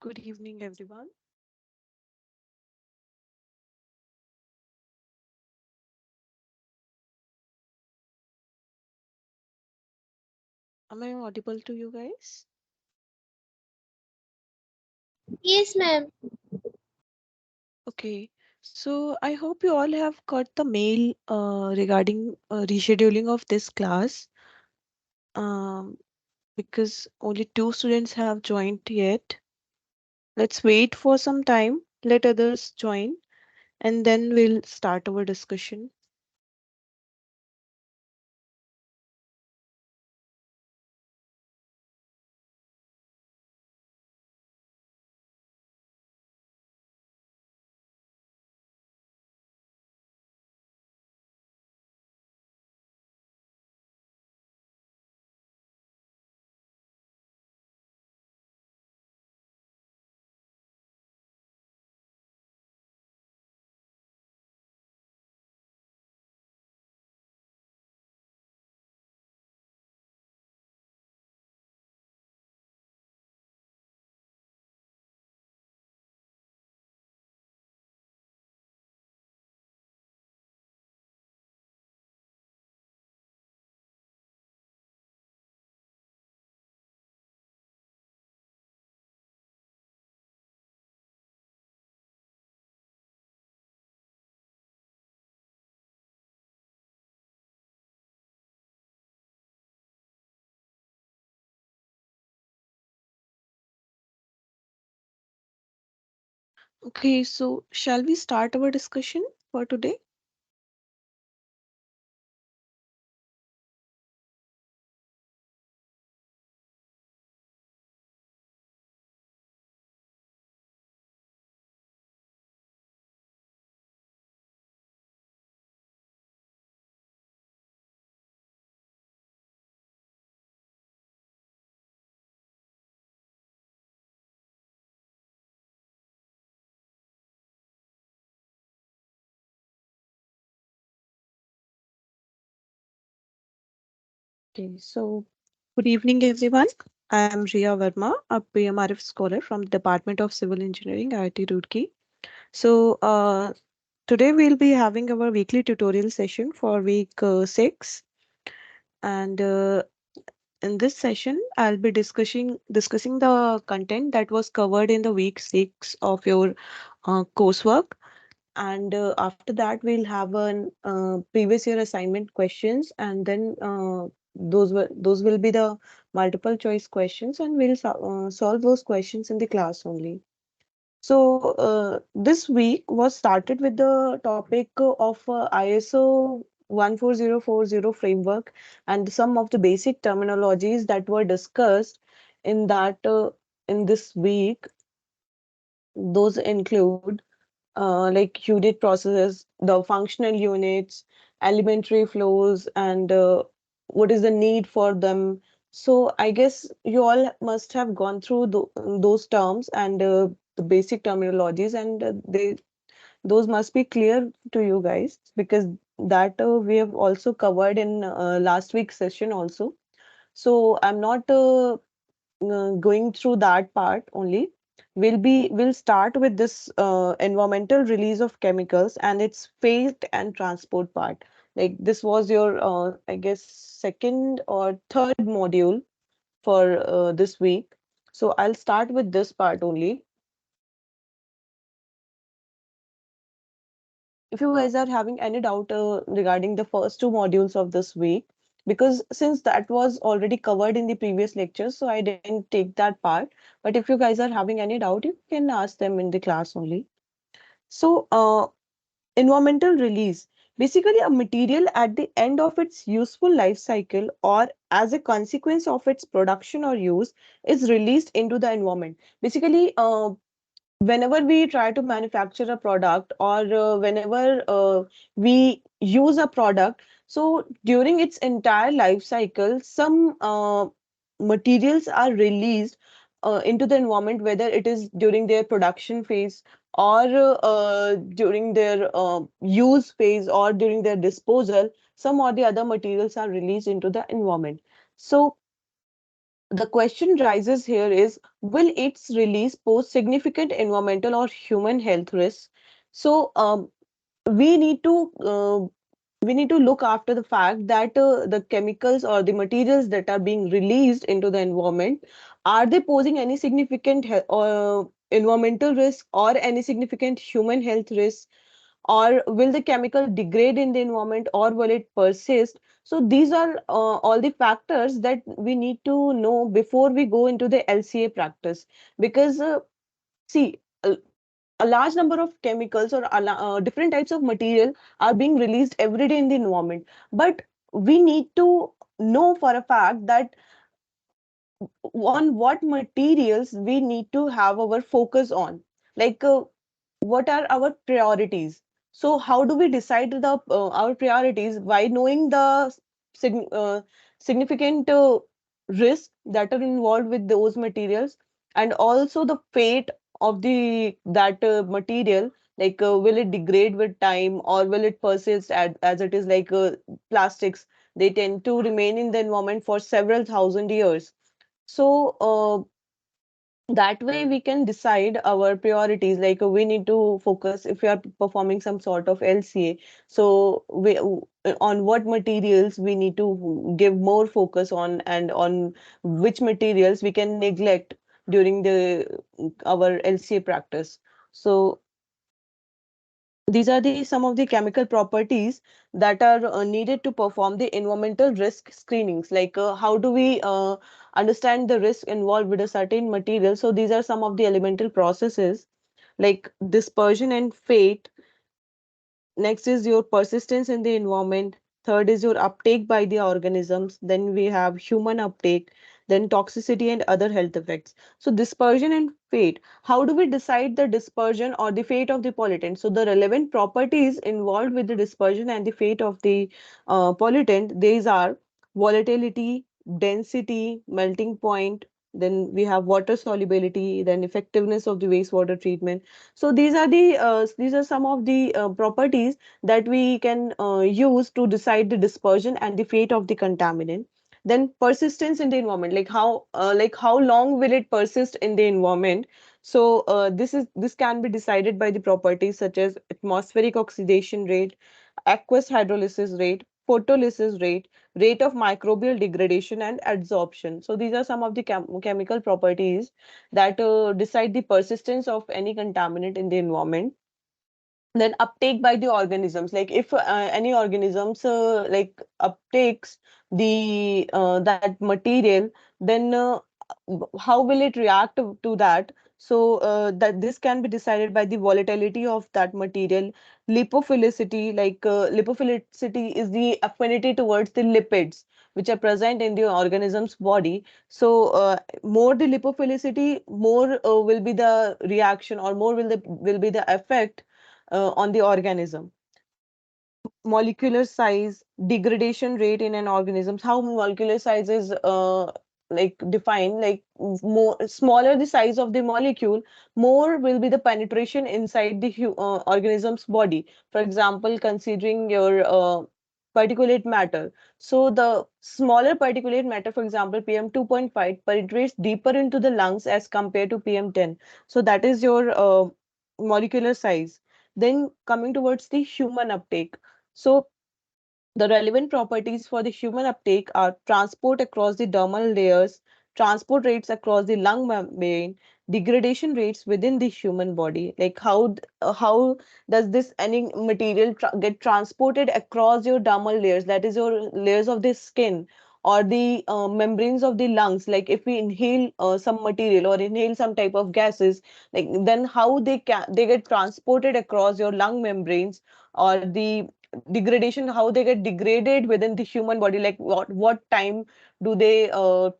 Good evening, everyone. Am I audible to you guys? Yes, ma'am. Okay, so I hope you all have got the mail regarding rescheduling of this class um, because only two students have joined yet. Let's wait for some time, let others join, and then we'll start our discussion. Okay, so shall we start our discussion for today? Okay, so good evening, everyone. I am Riya Verma, a PMRF scholar from the Department of Civil Engineering, IIT Roorkee. So, today we'll be having our weekly tutorial session for week 6, and in this session, I'll be discussing the content that was covered in the week 6 of your coursework, and after that, we'll have an previous year assignment questions, and then those will be the multiple choice questions, and we'll solve those questions in the class only. So, this week was started with the topic of ISO 14040 framework and some of the basic terminologies that were discussed in in this week. Those include like unit processes, the functional units, elementary flows, and what is the need for them. So I guess you all must have gone through those terms and the basic terminologies, and those must be clear to you guys because that we have also covered in last week's session also. So I'm not going through that part only. We'll start with this environmental release of chemicals and its phase and transport part. Like this was your I guess second or third module for this week. So I'll start with this part only. If you guys are having any doubt regarding the first two modules of this week, because since that was already covered in the previous lectures, so I didn't take that part. But if you guys are having any doubt, you can ask them in the class only. So, environmental release, basically a material at the end of its useful life cycle or as a consequence of its production or use is released into the environment. Basically, whenever we try to manufacture a product or whenever we use a product, so during its entire life cycle some materials are released into the environment, whether it is during their production phase or during their use phase or during their disposal. Some or the other materials are released into the environment. So the question rises here is, will its release pose significant environmental or human health risks? So we need to look after the fact that the chemicals or the materials that are being released into the environment, are they posing any significant environmental risk or any significant human health risk, or will the chemical degrade in the environment, or will it persist? So these are all the factors that we need to know before we go into the LCA practice. Because see, a large number of chemicals or different types of material are being released every day in the environment, but we need to know for a fact that on what materials we need to have our focus on, like what are our priorities. So how do we decide the our priorities? By knowing the sign significant risk that are involved with those materials, and also the fate of the that material, like will it degrade with time, or will it persist as it is, like plastics, they tend to remain in the environment for several thousand years. So that way we can decide our priorities, like we need to focus if we are performing some sort of LCA. So we on what materials we need to give more focus on, and on which materials we can neglect during the our LCA practice. So these are the some of the chemical properties that are needed to perform the environmental risk screenings. Like how do we understand the risk involved with a certain material? So these are some of the elemental processes, like dispersion and fate. Next is your persistence in the environment. Third is your uptake by the organisms. Then we have human uptake, then toxicity and other health effects. So dispersion and fate. How do we decide the dispersion or the fate of the pollutant? So the relevant properties involved with the dispersion and the fate of the pollutant, these are volatility, density, melting point. Then we have water solubility, then effectiveness of the wastewater treatment. So these are some of the properties that we can use to decide the dispersion and the fate of the contaminant. Then persistence in the environment, like how long will it persist in the environment? So this can be decided by the properties such as atmospheric oxidation rate, aqueous hydrolysis rate, photolysis rate, rate of microbial degradation and adsorption. So these are some of the chemical properties that decide the persistence of any contaminant in the environment. Then uptake by the organisms, like if any organisms like uptakes the that material, then how will it react to that? So that this can be decided by the volatility of that material. Lipophilicity, like lipophilicity is the affinity towards the lipids which are present in the organism's body. So more the lipophilicity, more will be the reaction, or more will be the effect on the organism. Molecular size, degradation rate in an organism. How molecular size is like defined, like more smaller the size of the molecule, more will be the penetration inside the organism's body. For example, considering your particulate matter. So the smaller particulate matter, for example, PM 2.5 penetrates deeper into the lungs as compared to PM 10. So that is your molecular size. Then coming towards the human uptake. So the relevant properties for the human uptake are transport across the dermal layers, transport rates across the lung membrane, degradation rates within the human body. Like how does this any material get transported across your dermal layers, that is your layers of the skin, or the membranes of the lungs? Like if we inhale some material or inhale some type of gases, like then how they get transported across your lung membranes, or the degradation, how they get degraded within the human body, like what time do they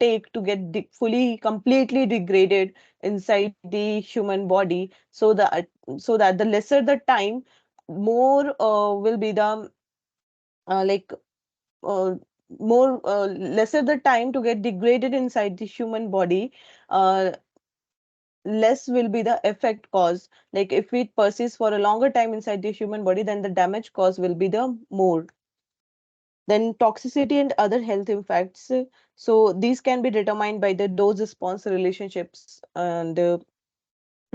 take to get fully completely degraded inside the human body? So that the lesser the time, more will be the like more lesser the time to get degraded inside the human body, uh, less will be the effect caused. Like if it persists for a longer time inside the human body, then the damage caused will be the more. Then toxicity and other health effects. So these can be determined by the dose response relationships. And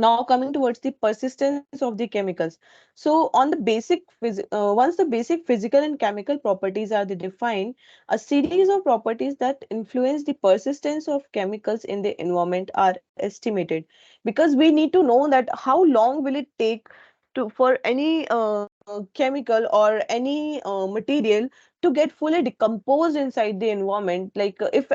now coming towards the persistence of the chemicals. So on the once the basic physical and chemical properties are defined, a series of properties that influence the persistence of chemicals in the environment are estimated, because we need to know that how long will it take to for any chemical or any material to get fully decomposed inside the environment. Like if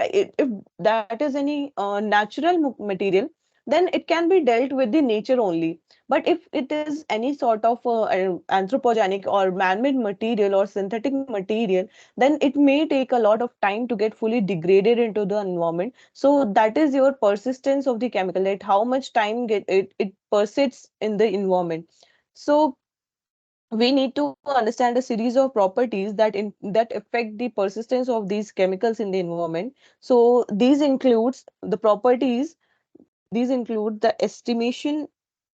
that is any natural material, then it can be dealt with the nature only. But if it is any sort of anthropogenic or man-made material or synthetic material, then it may take a lot of time to get fully degraded into the environment. So that is your persistence of the chemical, that how much time it persists in the environment. So we need to understand a series of properties that affect the persistence of these chemicals in the environment. So these include the estimation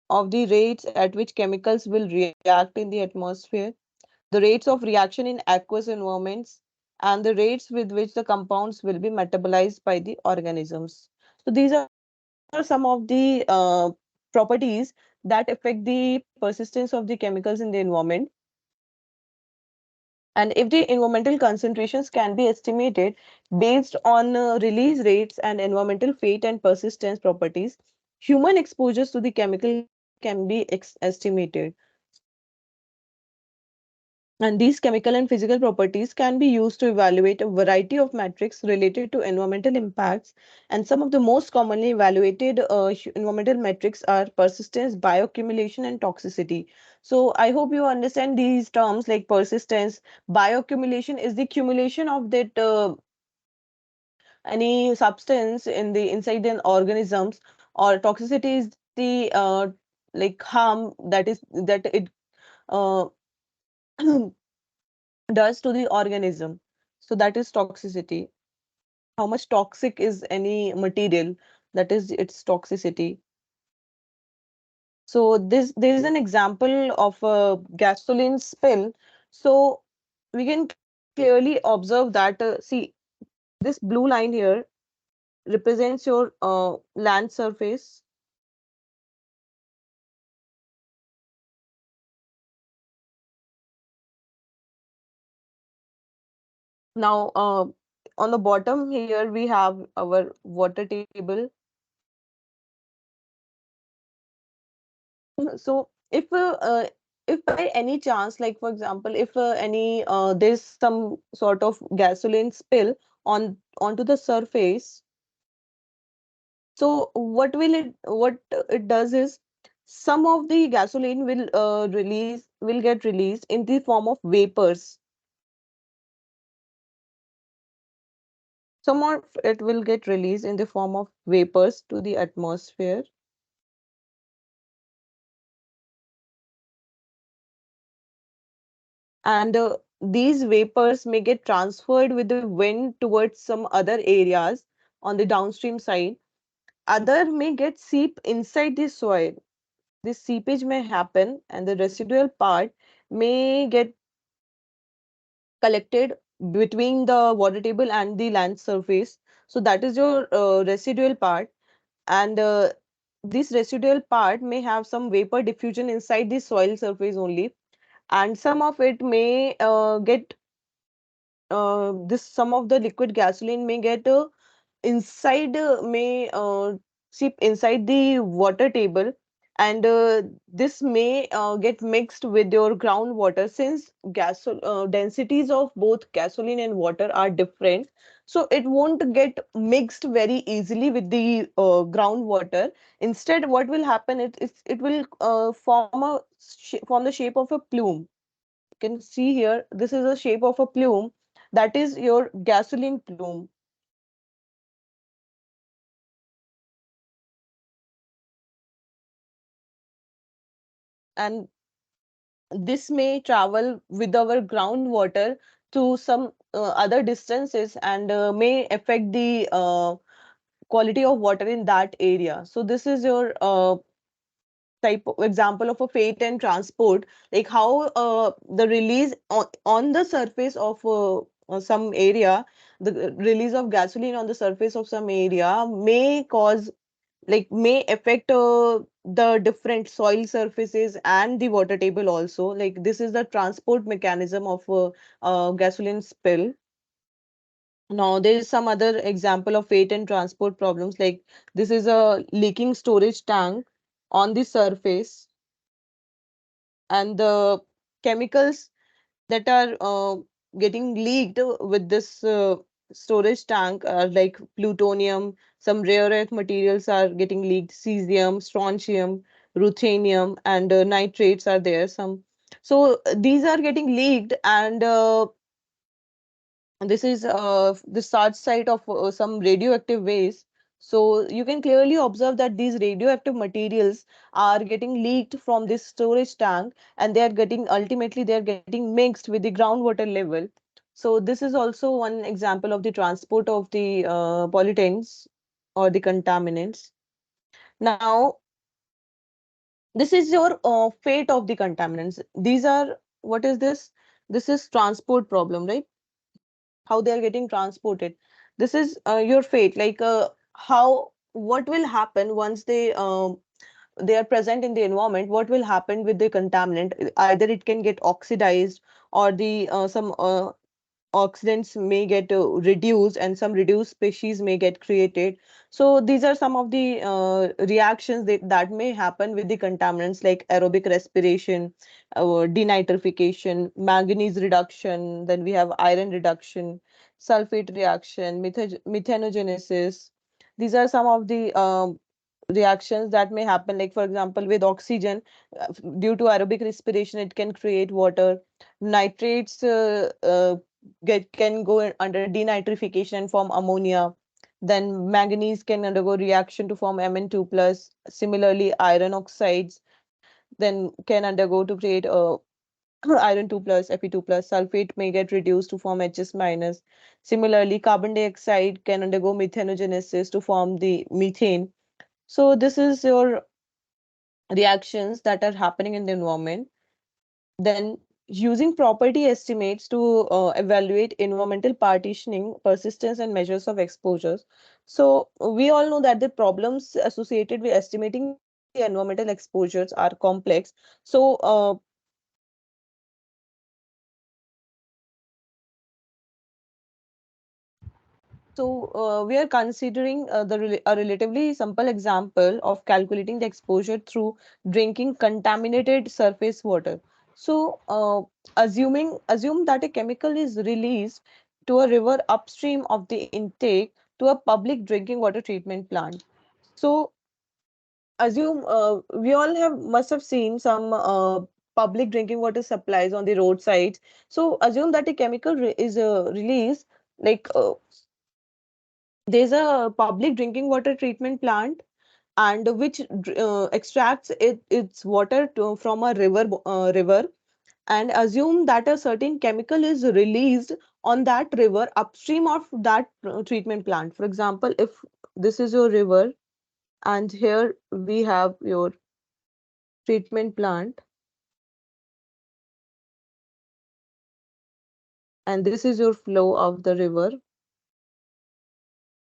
of the rates at which chemicals will react in the atmosphere, the rates of reaction in aqueous environments, and the rates with which the compounds will be metabolized by the organisms. So these are some of the properties that affect the persistence of the chemicals in the environment. And if the environmental concentrations can be estimated based on release rates and environmental fate and persistence properties, human exposures to the chemical can be estimated. And these chemical and physical properties can be used to evaluate a variety of metrics related to environmental impacts. And some of the most commonly evaluated environmental metrics are persistence, bioaccumulation, and toxicity. So I hope you understand these terms like persistence. Bioaccumulation is the accumulation of that any substance in the inside the organisms, or toxicity is the like harm that it uh, does to the organism. So that is toxicity. How much toxic is any material, that is its toxicity. So there is an example of a gasoline spill. So we can clearly observe that see, this blue line here represents your land surface. Now on the bottom here we have our water table. So if by any chance, like for example, if any there's some sort of gasoline spill onto the surface, so what it does is some of the gasoline will get released in the form of vapors. Some of it will get released in the form of vapors to the atmosphere. And these vapors may get transferred with the wind towards some other areas on the downstream side. Other may get seep inside the soil. This seepage may happen, and the residual part may get collected between the water table and the land surface. So that is your residual part. And this residual part may have some vapor diffusion inside the soil surface only, and some of it may get this some of the liquid gasoline may get inside may seep inside the water table. And this may get mixed with your groundwater, since densities of both gasoline and water are different. So it won't get mixed very easily with the groundwater. Instead, what will happen, it will form the shape of a plume. You can see here, this is a shape of a plume. That is your gasoline plume. And this may travel with our groundwater to some other distances, and may affect the quality of water in that area. So this is your type of example of a freight and transport, like how the release on the surface of some area, the release of gasoline on the surface of some area may cause, like, may affect the different soil surfaces and the water table also. Like, this is the transport mechanism of gasoline spill. Now there is some other example of weight and transport problems. Like, this is a leaking storage tank on the surface, and the chemicals that are getting leaked with this storage tank are like plutonium, some rare earth materials are getting leaked, cesium, strontium, ruthenium, and nitrates are there. Some, so these are getting leaked, and this is the start site of some radioactive waste. So you can clearly observe that these radioactive materials are getting leaked from this storage tank, and they are getting, ultimately they are getting mixed with the groundwater level. So this is also one example of the transport of the pollutants or the contaminants. Now, this is your fate of the contaminants. These are, what is this? This is transport problem, right? How they are getting transported. This is your fate, like, how, what will happen once they are present in the environment, what will happen with the contaminant. Either it can get oxidized, or the some oxidants may get reduced, and some reduced species may get created. So these are some of the reactions that may happen with the contaminants, like aerobic respiration, denitrification, manganese reduction, then we have iron reduction, sulfate reaction, methanogenesis. These are some of the reactions that may happen. Like, for example, with oxygen, due to aerobic respiration, it can create water. Nitrates get can go under denitrification and form ammonia. Then manganese can undergo reaction to form Mn2 plus. Similarly, iron oxides then can undergo to create iron 2 plus, Fe2 plus. Sulfate may get reduced to form Hs minus. Similarly, carbon dioxide can undergo methanogenesis to form the methane. So this is your reactions that are happening in the environment. Then, using property estimates to evaluate environmental partitioning, persistence, and measures of exposures. So we all know that the problems associated with estimating the environmental exposures are complex. So we are considering a relatively simple example of calculating the exposure through drinking contaminated surface water. So, assume that a chemical is released to a river upstream of the intake to a public drinking water treatment plant. So, assume we all have must have seen some public drinking water supplies on the roadsides. So, assume that a chemical is released, like, there's a public drinking water treatment plant, and which extracts its water from a river, and assume that a certain chemical is released on that river upstream of that treatment plant. For example, if this is your river, and here we have your treatment plant, and this is your flow of the river.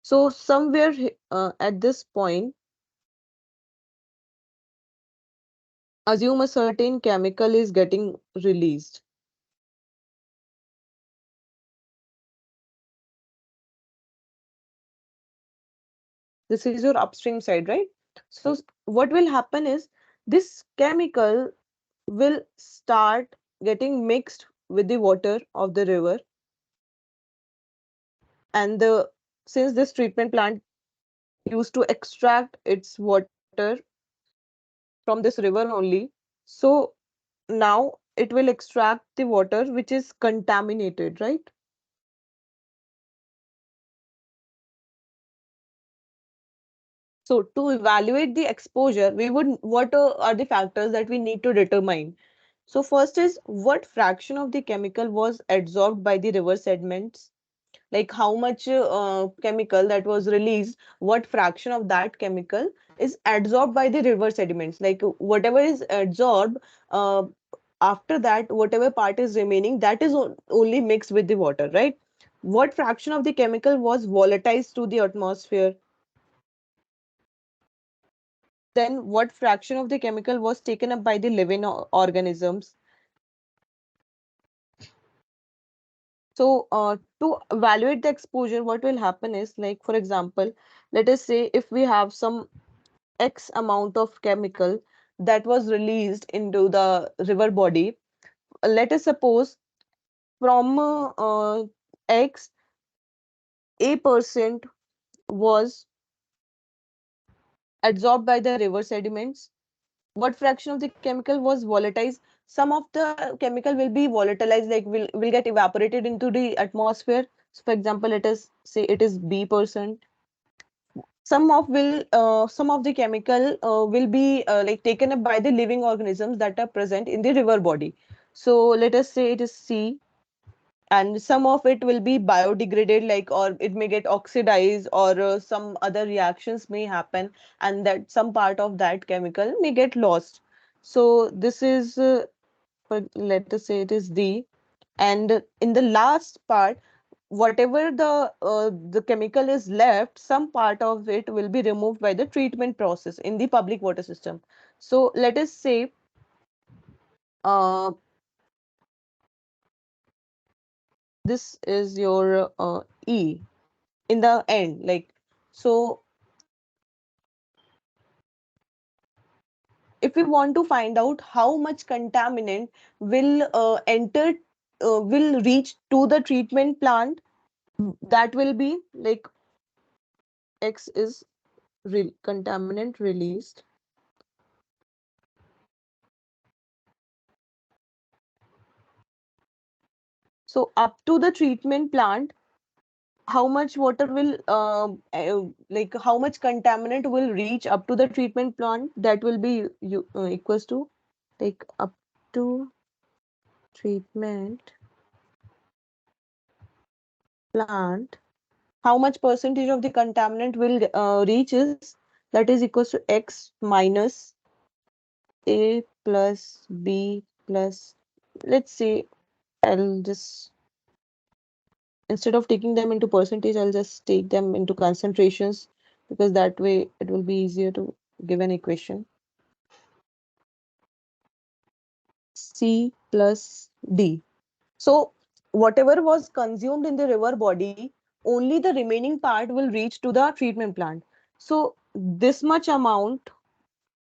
So somewhere at this point, assume a certain chemical is getting released. This is your upstream side, right? So what will happen is, this chemical will start getting mixed with the water of the river, and the since this treatment plant used to extract its water from this river only, so now it will extract the water which is contaminated, right? So to evaluate the exposure, we would, what are the factors that we need to determine? So first is, what fraction of the chemical was absorbed by the river sediments? Like, how much chemical that was released, what fraction of that chemical is absorbed by the river sediments? Like, whatever is absorbed, uh, after that, whatever part is remaining, that is only mixed with the water, right? What fraction of the chemical was volatilized to the atmosphere? Then what fraction of the chemical was taken up by the living organisms? So to evaluate the exposure, what will happen is, like, for example, let us say if we have some X amount of chemical that was released into the river body. Let us suppose from X, A% was absorbed by the river sediments. What fraction of the chemical was volatilized? Some of the chemical will be volatilized, like will get evaporated into the atmosphere. So for example, let us say it is B%. Some of the chemical will be like taken up by the living organisms that are present in the river body. So let us say it is C, and some of it will be biodegraded, like, or it may get oxidized, or some other reactions may happen, and that some part of that chemical may get lost. So this is let us say it is D, and in the last part, whatever the chemical is left, some part of it will be removed by the treatment process in the public water system. So let us say uh, this is your E in the end, like, so if we want to find out how much contaminant will will reach to the treatment plant, that will be like X is contaminant released. So up to the treatment plant, how much water will like how much contaminant will reach up to the treatment plant, that will be equals to, like, up to treatment plant, how much percentage of the contaminant will reach is, that is equals to X minus A plus B plus, let's say, I'll just, instead of taking them into percentage, I'll just take them into concentrations, because that way it will be easier to give an equation. C plus D. So whatever was consumed in the river body, only the remaining part will reach to the treatment plant. So this much amount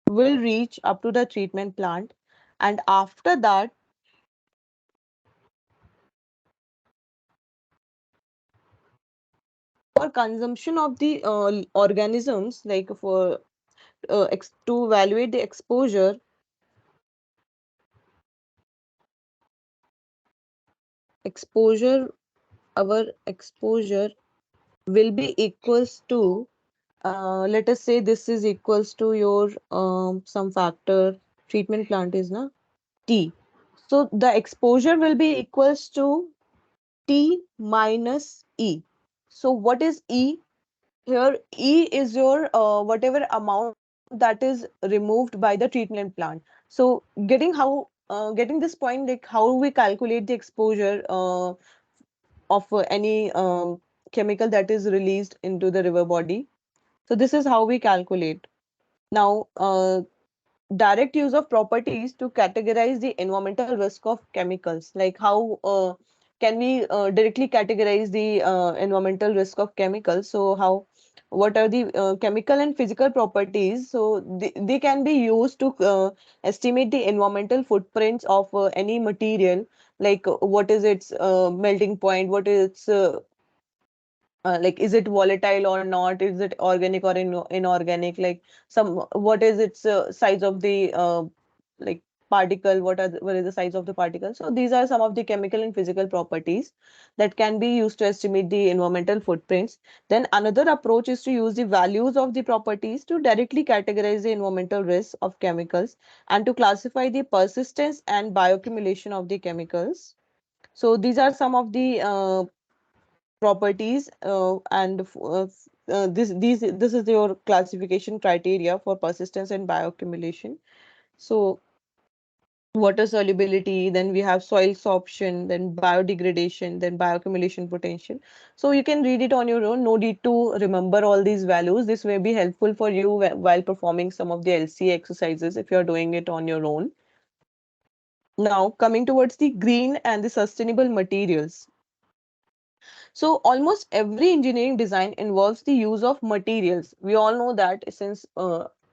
will reach up to the treatment plant, and after that, for consumption of the organisms, like for to evaluate the exposure, exposure our exposure will be equals to, let us say this is equals to your some factor, treatment plant is na T. So the exposure will be equals to T minus E. So what is E? Here E is your whatever amount that is removed by the treatment plant. So getting this point, like how we calculate the exposure of any chemical that is released into the river body. So this is how we calculate. Now, direct use of properties to categorize the environmental risk of chemicals. Like how can we directly categorize the environmental risk of chemicals? So how, what are the chemical and physical properties? So they can be used to estimate the environmental footprints of any material, like what is its melting point, what is its like, is it volatile or not, is it organic or inorganic, like some, what is its size of the like particle, what is the size of the particle. So these are some of the chemical and physical properties that can be used to estimate the environmental footprints. Then another approach is to use the values of the properties to directly categorize the environmental risks of chemicals and to classify the persistence and bioaccumulation of the chemicals. So these are some of the properties, and this is your classification criteria for persistence and bioaccumulation. So water solubility, then we have soil sorption, then biodegradation, then bioaccumulation potential. So you can read it on your own. No need to remember all these values. This may be helpful for you while performing some of the LCA exercises if you're doing it on your own. Now, coming towards the green and the sustainable materials. So almost every engineering design involves the use of materials. We all know that since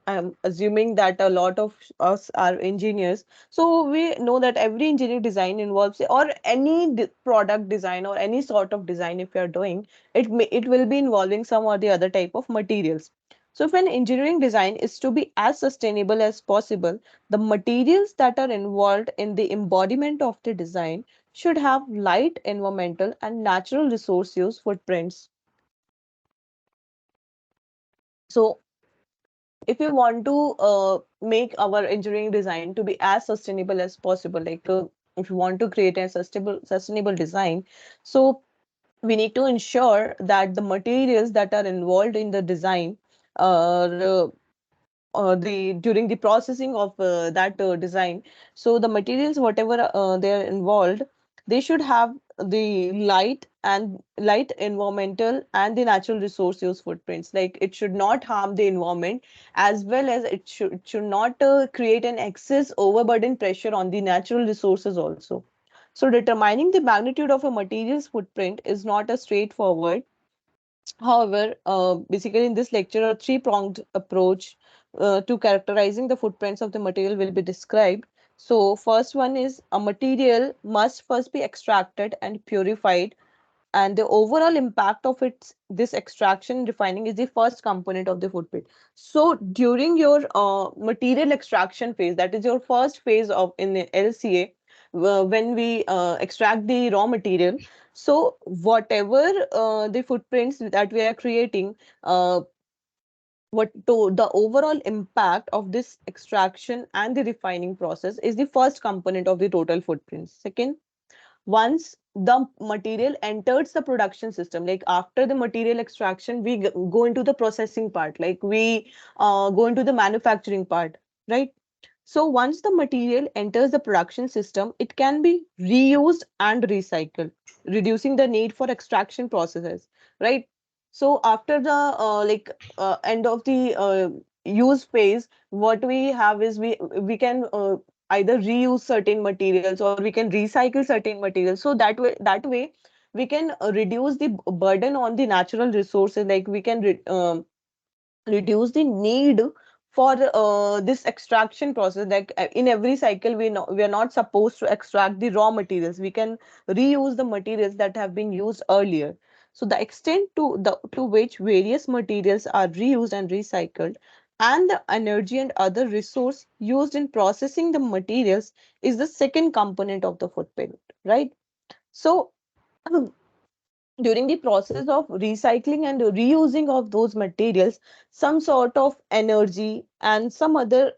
I'm assuming that a lot of us are engineers. So we know that every engineering design involves, or any product design or any sort of design if you're doing, it will be involving some or the other type of materials. So if an engineering design is to be as sustainable as possible, the materials that are involved in the embodiment of the design should have light environmental and natural resource use footprints. So if we want to make our engineering design to be as sustainable as possible, like if you want to create a sustainable design, so we need to ensure that the materials that are involved in the design are the during the processing of that design. So the materials whatever they are involved, they should have the light environmental and the natural resource use footprints. Like it should not harm the environment, as well as it should not create an excess overburden pressure on the natural resources also. So determining the magnitude of a material's footprint is not a straightforward. However, basically in this lecture, a three-pronged approach to characterizing the footprints of the material will be described. So first one is a material must first be extracted and purified, and the overall impact of its this extraction and refining is the first component of the footprint. So during your material extraction phase, that is your first phase of in the LCA, when we extract the raw material, so whatever the footprints that we are creating, uh, what to the overall impact of this extraction and the refining process is the first component of the total footprints. Second, once the material enters the production system, like after the material extraction, we go into the processing part, like we go into the manufacturing part, right? So once the material enters the production system, it can be reused and recycled, reducing the need for extraction processes, right? So after the end of the use phase, what we have is we can either reuse certain materials or we can recycle certain materials. So that way we can reduce the burden on the natural resources. Like we can reduce the need for this extraction process. Like in every cycle we are not supposed to extract the raw materials. We can reuse the materials that have been used earlier. So the extent to which various materials are reused and recycled, and the energy and other resource used in processing the materials, is the second component of the footprint, right? So during the process of recycling and reusing of those materials, some sort of energy and some other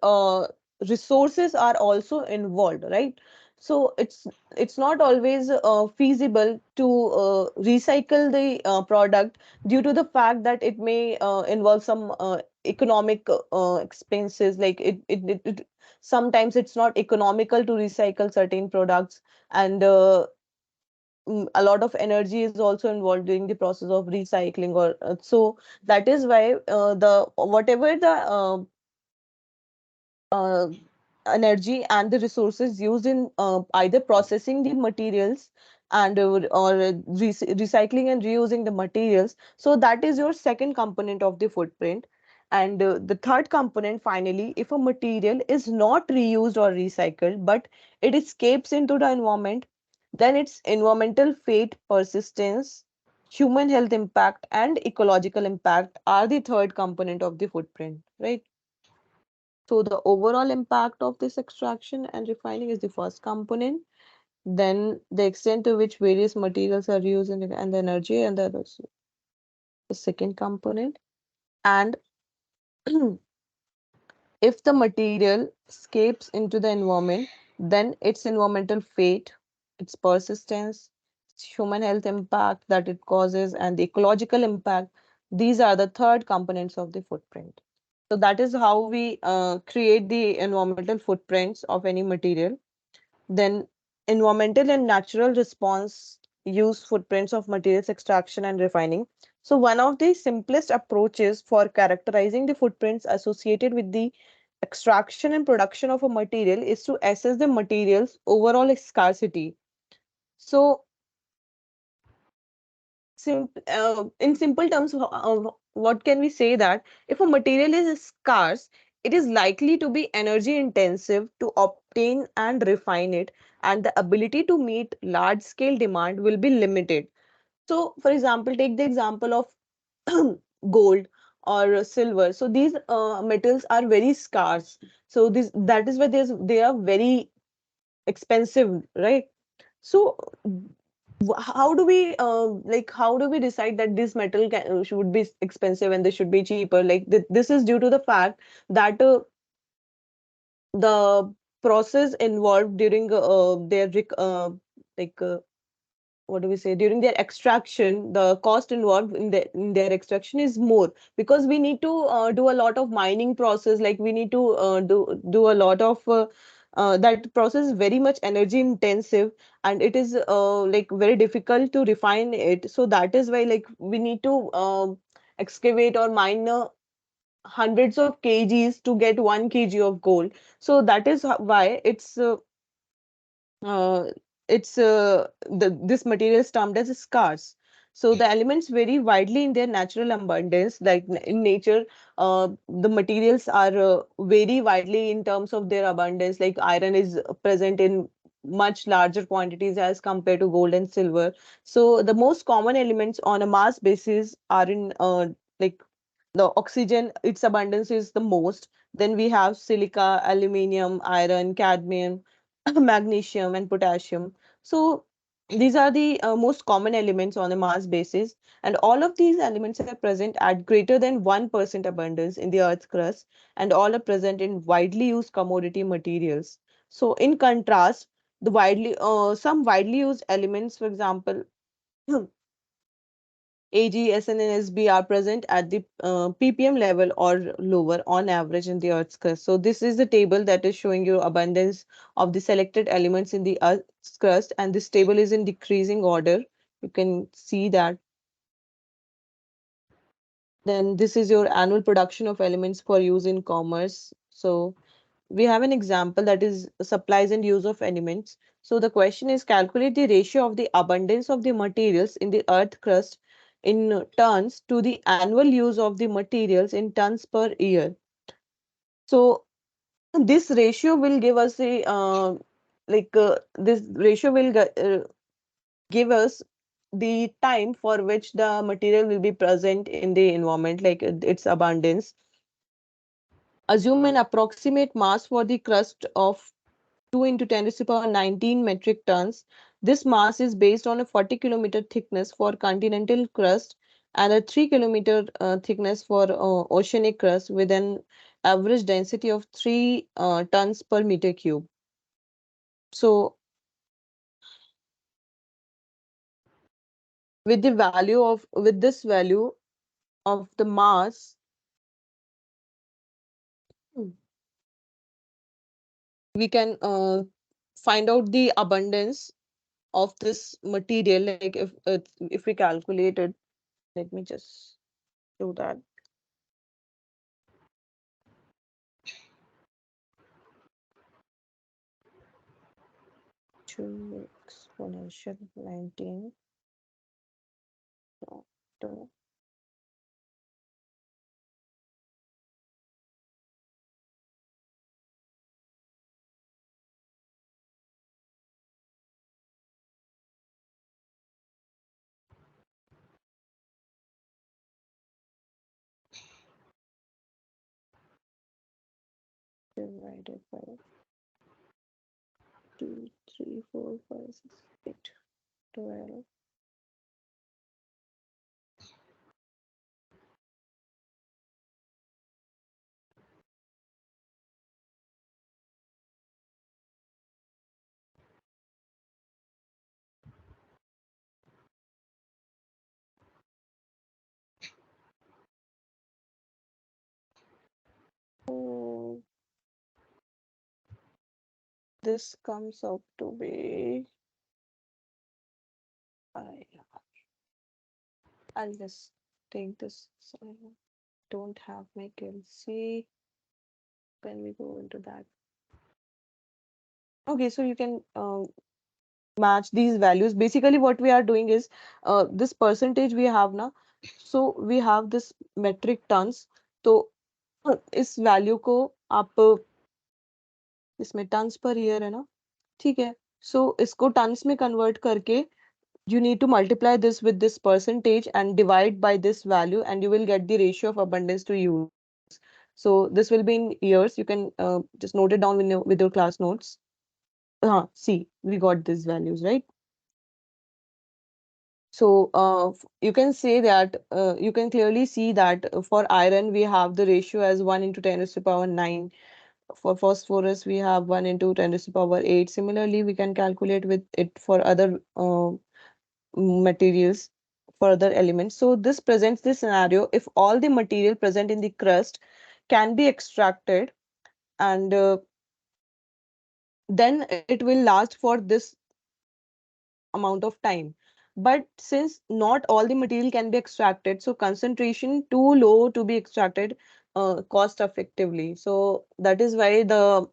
resources are also involved, right? So it's not always feasible to recycle the product, due to the fact that it may involve some economic expenses. Like sometimes it's not economical to recycle certain products, and a lot of energy is also involved during the process of recycling, or so that is why the whatever the uh, energy and the resources used in either processing the materials and recycling and reusing the materials, so that is your second component of the footprint. And the third component, finally, if a material is not reused or recycled but it escapes into the environment, then its environmental fate, persistence, human health impact, and ecological impact are the third component of the footprint, right? So the overall impact of this extraction and refining is the first component. Then the extent to which various materials are used and the energy and the second component. And if the material escapes into the environment, then its environmental fate, its persistence, its human health impact that it causes, and the ecological impact, these are the third components of the footprint. So that is how we create the environmental footprints of any material. Then environmental and natural response use footprints of materials extraction and refining. So one of the simplest approaches for characterizing the footprints associated with the extraction and production of a material is to assess the material's overall scarcity. So in simple terms, what can we say that if a material is scarce, it is likely to be energy intensive to obtain and refine it, and the ability to meet large scale demand will be limited. So, for example, take the example of gold or silver. So these metals are very scarce. So this that is why they are very expensive, right? So how do we how do we decide that this metal should be expensive and this should be cheaper? Like this is due to the fact that the process involved during their like what do we say, during their extraction, the cost involved in their extraction is more, because we need to do a lot of mining process, like we need to do a lot of that process is very much energy intensive, and it is like very difficult to refine it. So that is why like we need to excavate or mine hundreds of kgs to get 1 kg of gold. So that is why uh, this material is termed as scarce. So the elements vary widely in their natural abundance. Like in nature, the materials are vary widely in terms of their abundance. Like iron is present in much larger quantities as compared to gold and silver. So the most common elements on a mass basis are in like the oxygen, its abundance is the most. Then we have silica, aluminium, iron, cadmium, magnesium, and potassium. So these are the most common elements on a mass basis, and all of these elements are present at greater than 1% abundance in the Earth's crust, and all are present in widely used commodity materials. So, in contrast, some widely used elements, for example, Ag, Sn, and Sb are present at the ppm level or lower on average in the Earth's crust. So this is the table that is showing you abundance of the selected elements in the Earth's crust, and this table is in decreasing order. You can see that. Then this is your annual production of elements for use in commerce. So we have an example that is supplies and use of elements. So the question is, calculate the ratio of the abundance of the materials in the earth crust in tons to the annual use of the materials in tons per year. So this ratio will give us the this ratio will give us the time for which the material will be present in the environment, like its abundance. Assume an approximate mass for the crust of 2 into 10 to the power 19 metric tons. This mass is based on a 40-kilometer thickness for continental crust and a 3-kilometer thickness for oceanic crust, with an average density of 3 tons per meter cube. So with this value of the mass, hmm, we can find out the abundance of this material. Like if we calculate it, let me just do that. 2 exponential 19 to divided by 2, 3, 4, 5, 6, 8, 12. Oh, this comes out to be, I, I'll just take this. So I don't have my KLC. When we go into that. Okay, so you can match these values. Basically, what we are doing is this percentage we have now. So we have this metric tons. तो इस value को आप इसमें turns per year है ना, ठीक है. सो इसको टन्स में कन्वर्ट करके you need to multiply this with this percentage and divide by this value, and you will get the ratio of abundance to use. So this will be in years. You can just note it down with your class notes. See, we got these values, right? So you can say that you can clearly see that for iron we have the ratio as 1 into 10 raised to power 9. For phosphorus we have 1 into 10 raised to power 8. Similarly, we can calculate with it for other materials, for other elements. So this presents the scenario if all the material present in the crust can be extracted, and then it will last for this amount of time. But since not all the material can be extracted, so concentration too low to be extracted cost effectively. So that is why the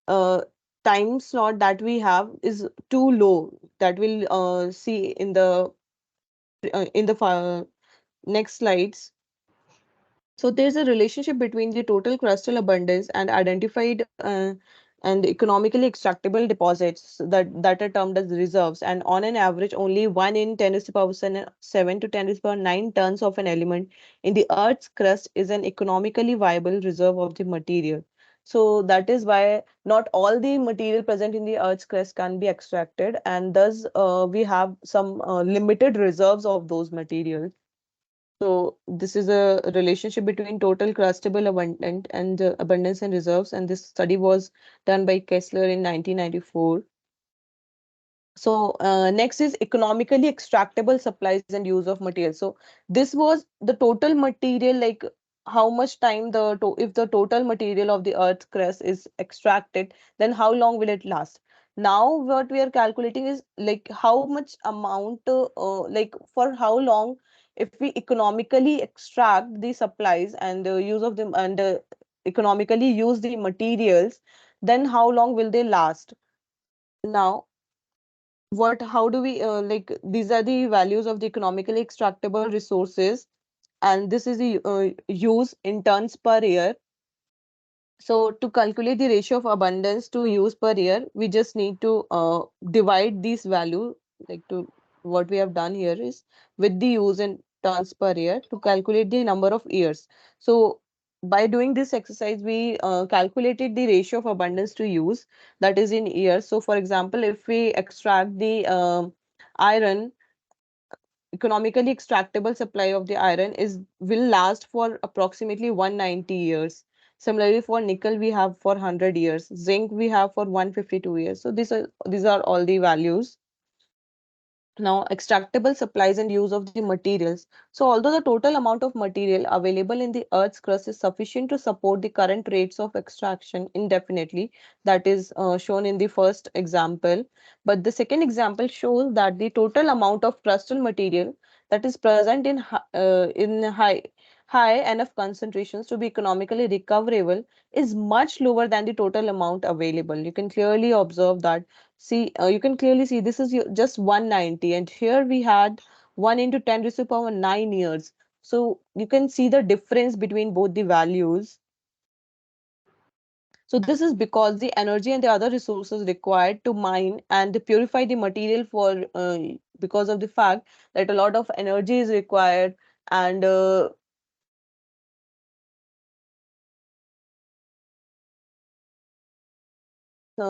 uh, time slot that we have is too low. That will see in the next slides. So there's a relationship between the total crustal abundance and identified and economically extractable deposits that are termed as reserves. And on an average, only 1 in 10 to the power 7 to 10 to the power 9 tons of an element in the Earth's crust is an economically viable reserve of the material. So that is why not all the material present in the Earth's crust can be extracted, and thus we have some limited reserves of those materials. So this is a relationship between total crustible abundance and reserves, and this study was done by Kessler in 1994. So next is economically extractable supplies and use of material. So this was the total material, like how much time if the total material of the Earth's crust is extracted, then how long will it last? Now what we are calculating is like how much amount, like for how long, if we economically extract the supplies and the use of them and economically use the materials, then how long will they last? Now what how do we like these are the values of the economically extractable resources, and this is the use in tons per year. So to calculate the ratio of abundance to use per year, we just need to divide these value, like to what we have done here is with the use in tons per year to calculate the number of years. So by doing this exercise, we calculated the ratio of abundance to use, that is in years. So for example, if we extract the iron, economically extractable supply of the iron is will last for approximately 190 years. Similarly, for nickel, we have for 100 years. Zinc, we have for 152 years. So these are all the values. Now, extractable supplies and use of the materials. So, although the total amount of material available in the Earth's crust is sufficient to support the current rates of extraction indefinitely, that is shown in the first example, but the second example shows that the total amount of crustal material that is present in high enough concentrations to be economically recoverable is much lower than the total amount available. You can clearly observe that. See, you can clearly see this is just 190, and here we had 1 into 10 raised to the power 9 years. So you can see the difference between both the values. So this is because the energy and the other resources required to mine and to purify the material for because of the fact that a lot of energy is required, and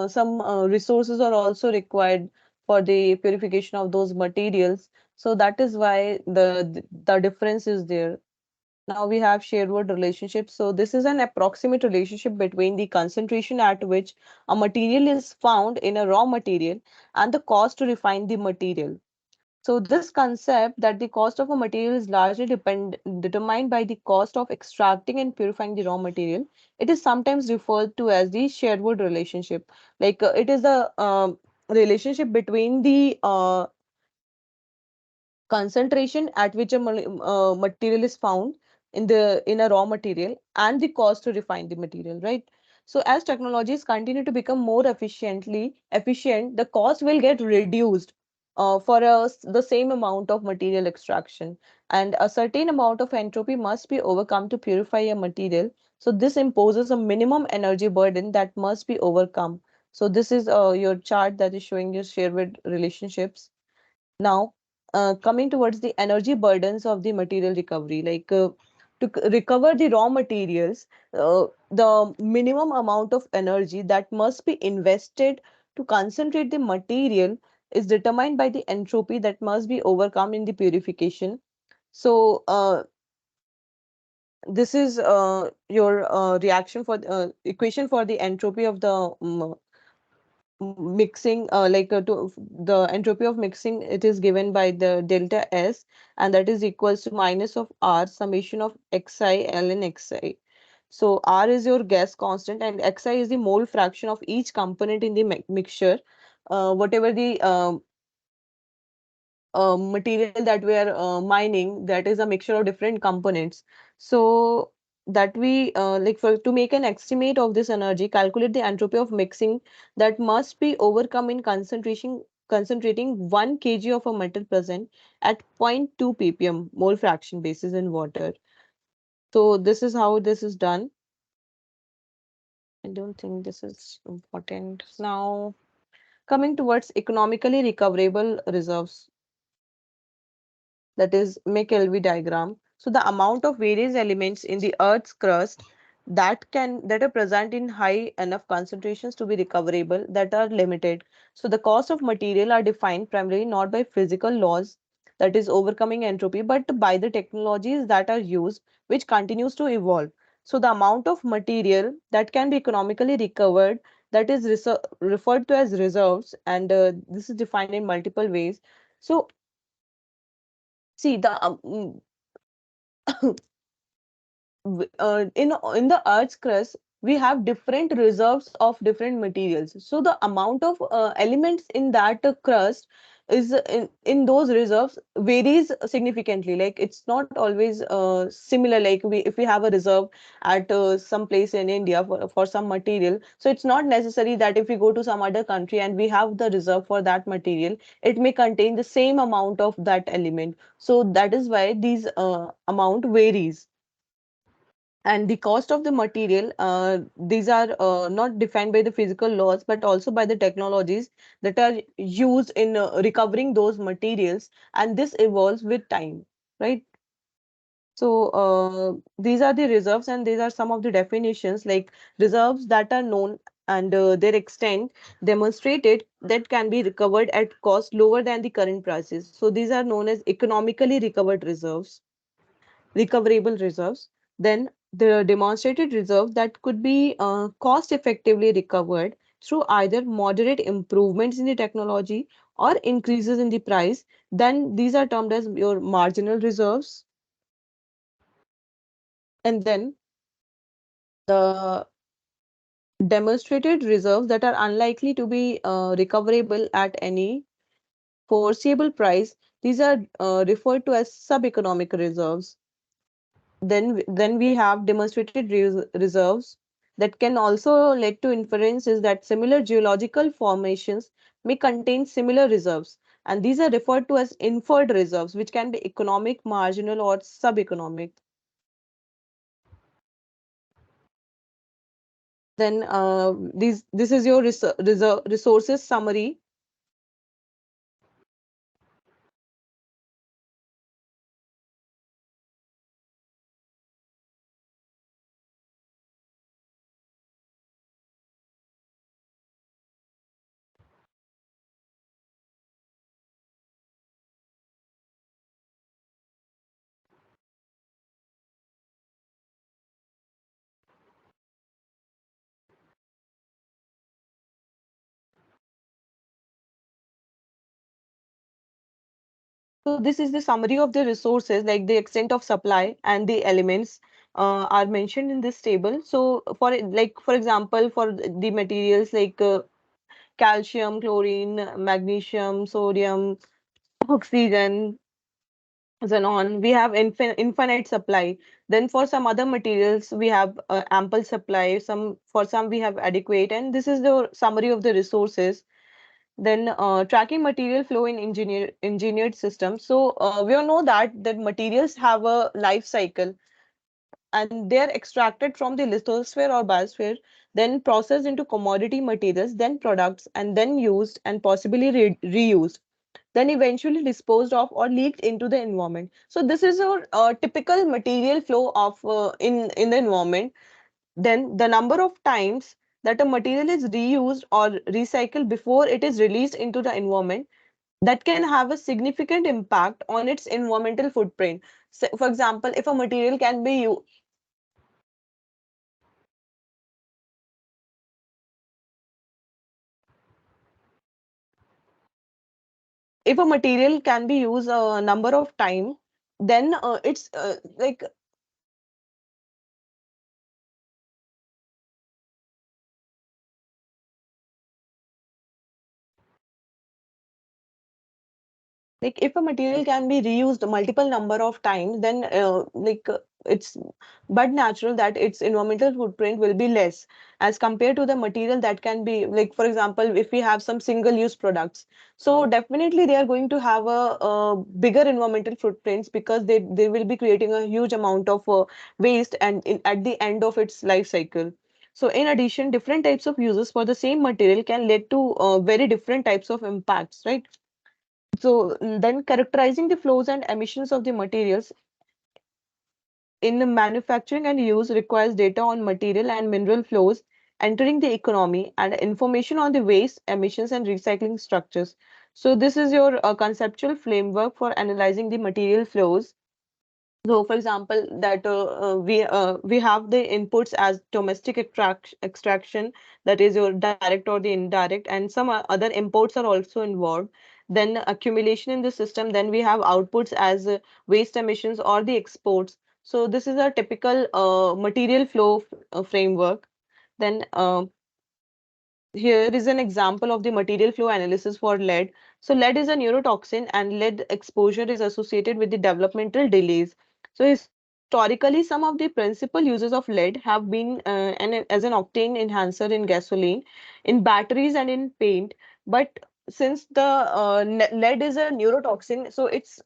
some resources are also required for the purification of those materials. So that is why the difference is there. Now we have Sherwood relationship. So this is an approximate relationship between the concentration at which a material is found in a raw material and the cost to refine the material. So this concept that the cost of a material is largely determined by the cost of extracting and purifying the raw material, it is sometimes referred to as the Sherwood relationship. It is the relationship between the concentration at which a material is found in a raw material and the cost to refine the material, right? So as technologies continue to become more efficient, the cost will get reduced for the same amount of material extraction, and a certain amount of entropy must be overcome to purify a material. So this imposes a minimum energy burden that must be overcome. So this is your chart that is showing you share with relationships. Now, coming towards the energy burdens of the material recovery, recover the raw materials, the minimum amount of energy that must be invested to concentrate the material is determined by the entropy that must be overcome in the purification. So, this is your reaction for equation for the entropy of the mixing, to the entropy of mixing. It is given by the delta S, and that is equals to minus of R summation of xi ln xi. So R is your gas constant and xi is the mole fraction of each component in the mixture. Whatever the material that we are mining, that is a mixture of different components. So that we for to make an estimate of this energy, calculate the entropy of mixing that must be overcome in concentrating 1 kg of a metal present at zero point 0.2 ppm mole fraction basis in water. So this is how this is done. I don't think this is important. Now, coming towards economically recoverable reserves, that is McKelvey diagram. So the amount of various elements in the Earth's crust that are present in high enough concentrations to be recoverable that are limited. So the cost of material are defined primarily not by physical laws, that is overcoming entropy, but by the technologies that are used, which continues to evolve. So the amount of material that can be economically recovered, that is referred to as reserves, and this is defined in multiple ways. So see the in the Earth's crust, we have different reserves of different materials. So the amount of elements in that crust is in those reserves varies significantly. Like it's not always similar. Like if we have a reserve at some place in India for some material, so it's not necessary that if we go to some other country and we have the reserve for that material, it may contain the same amount of that element. So that is why these amount varies. And the cost of the material, these are not defined by the physical laws but also by the technologies that are used in recovering those materials, and this evolves with time, right? So these are the reserves, and these are some of the definitions. Like reserves that are known and their extent demonstrated that can be recovered at cost lower than the current prices, so these are known as economically recoverable reserves. Then the demonstrated reserve that could be cost effectively recovered through either moderate improvements in the technology or increases in the price. Then these are termed as your marginal reserves. And then the demonstrated reserves that are unlikely to be recoverable at any foreseeable price. These are referred to as sub-economic reserves. Then we have demonstrated reserves that can also lead to inferences that similar geological formations may contain similar reserves, and these are referred to as inferred reserves, which can be economic, marginal, or sub-economic. Then this is your resources summary. So this is the summary of the resources, like the extent of supply and the elements are mentioned in this table. So for example, for the materials like calcium, chlorine, magnesium, sodium, oxygen, xenon, we have infinite supply. Then for some other materials, we have ample supply. For some we have adequate, and this is the summary of the resources. Then tracking material flow in engineered systems. So we all know that materials have a life cycle, and they are extracted from the lithosphere or biosphere, then processed into commodity materials, then products, and then used and possibly reused, then eventually disposed of or leaked into the environment. So this is a typical material flow of in the environment. Then the number of times that a material is reused or recycled before it is released into the environment, that can have a significant impact on its environmental footprint. So, for example, if a material can be if a material can be used a number of time, then it's like if a material can be reused multiple number of times, then it's but natural that its environmental footprint will be less as compared to the material that can be, like for example, if we have some single use products, so definitely they are going to have a bigger environmental footprints because they will be creating a huge amount of waste and at the end of its life cycle. So in addition, different types of uses for the same material can lead to very different types of impacts, right? So then characterizing the flows and emissions of the materials in the manufacturing and use requires data on material and mineral flows entering the economy and information on the waste, emissions, and recycling structures. So this is your conceptual framework for analyzing the material flows. So, for example, that we have the inputs as domestic extraction, that is your direct or the indirect, and some other imports are also involved. Then accumulation in the system. Then we have outputs as waste emissions or the exports. So this is a typical material flow framework. Then here is an example of the material flow analysis for lead. So lead is a neurotoxin and lead exposure is associated with the developmental delays. So historically, some of the principal uses of lead have been as an octane enhancer in gasoline, in batteries and in paint. But since the lead is a neurotoxin, so its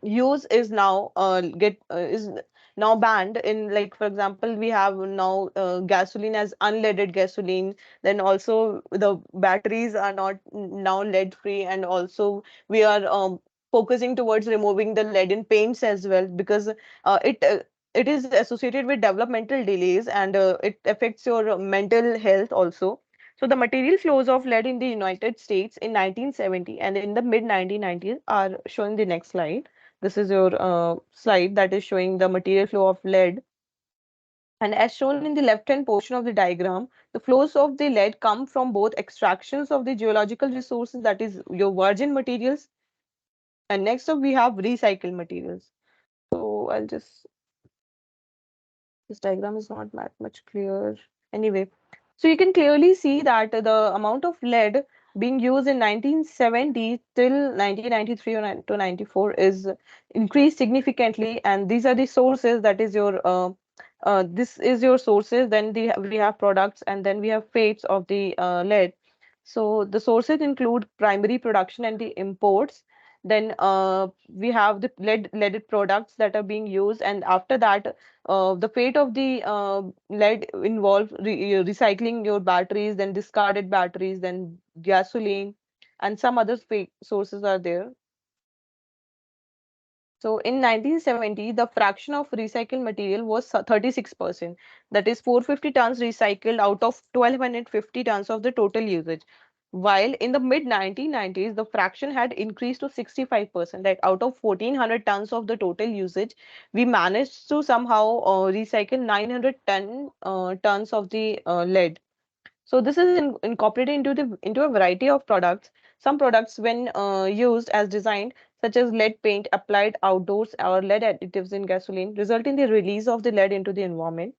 use is now get is now banned in, like for example, we have now gasoline as unleaded gasoline. Then also the batteries are not now lead free, and also we are focusing towards removing the lead in paints as well, because it is associated with developmental delays, and it affects your mental health also. So the material flows of lead in the United States in 1970 and in the mid 1990s are showing the next slide. This is your slide that is showing the material flow of lead. And as shown in the left-hand portion of the diagram, the flows of the lead come from both extractions of the geological resources, that is your virgin materials, and next up we have recycled materials. So I'll just, this diagram is not that much clear. Anyway, so you can clearly see that the amount of lead being used in 1970 till 1993 or to 94 is increased significantly, and these are the sources. That is your this is your sources. Then we have products, and then we have fates of the lead. So the sources include primary production and the imports. Then we have the leaded products that are being used, and after that the fate of the lead involve recycling your batteries, then discarded batteries, then gasoline, and some other fake sources are there. So in 1970, the fraction of recycled material was 36%. That is 450 tons recycled out of 1250 tons of the total usage. While in the mid 1990s, the fraction had increased to 65%. That out of 1400 tons of the total usage, we managed to somehow recycle 900 tons of the lead. So this is incorporated into a variety of products Some products, when used as designed, such as lead paint applied outdoors or lead additives in gasoline, result in the release of the lead into the environment.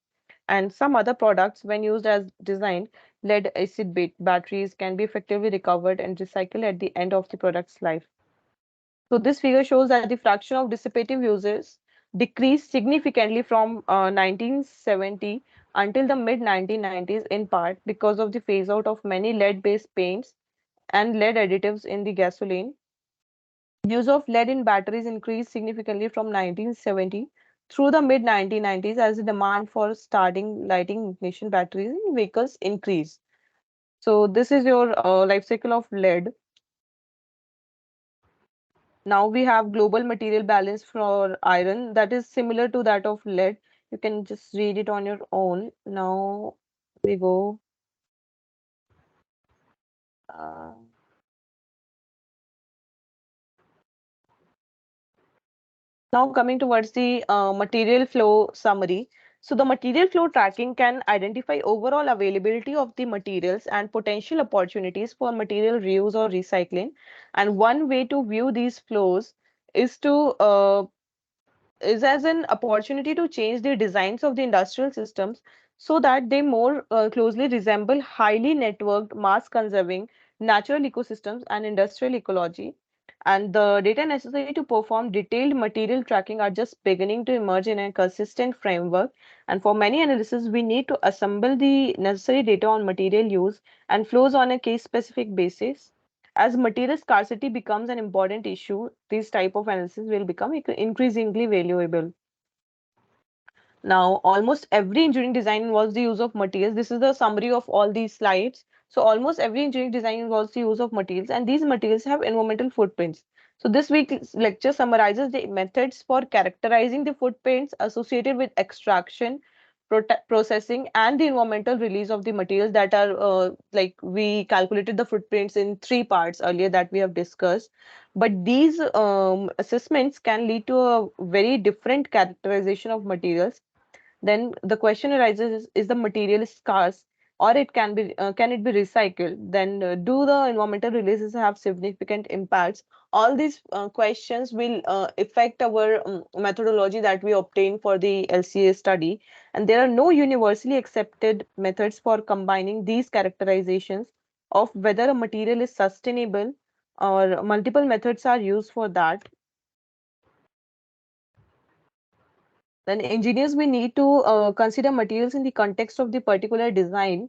And some other products, when used as designed, lead acid batteries can be effectively recovered and recycled at the end of the product's life. So this figure shows that the fraction of dissipative uses decreased significantly from 1970 until the mid 1990s, in part because of the phase out of many lead-based paints and lead additives in the gasoline. Use of lead in batteries increased significantly from 1970 through the mid 1990s as the demand for starting lighting ignition batteries in vehicles increased. So this is your life cycle of lead. Now we have global material balance for iron that is similar to that of lead. You can just read it on your own. Now we go. Uh, Now coming towards the material flow summary. So the material flow tracking can identify overall availability of the materials and potential opportunities for material reuse or recycling. And one way to view these flows is to is as an opportunity to change the designs of the industrial systems so that they more closely resemble highly networked, mass conserving natural ecosystems and industrial ecology. And the data necessary to perform detailed material tracking are just beginning to emerge in a consistent framework. And for many analysis, we need to assemble the necessary data on material use and flows on a case specific basis. As material scarcity becomes an important issue, this type of analysis will become increasingly valuable. Now, almost every engineering design involves the use of materials. This is the summary of all these slides. So, almost every engineering design involves the use of materials, and these materials have environmental footprints. So, this week's lecture summarizes the methods for characterizing the footprints associated with extraction, processing, and the environmental release of the materials that are like we calculated the footprints in three parts earlier that we have discussed. But these assessments can lead to a very different characterization of materials. Then the question arises, is the material scarce or it can it be recycled? Then do the environmental releases have significant impacts? All these questions will affect our methodology that we obtain for the LCA study, and there are no universally accepted methods for combining these characterizations of whether a material is sustainable, or multiple methods are used for that. Then engineers may need to consider materials in the context of the particular design,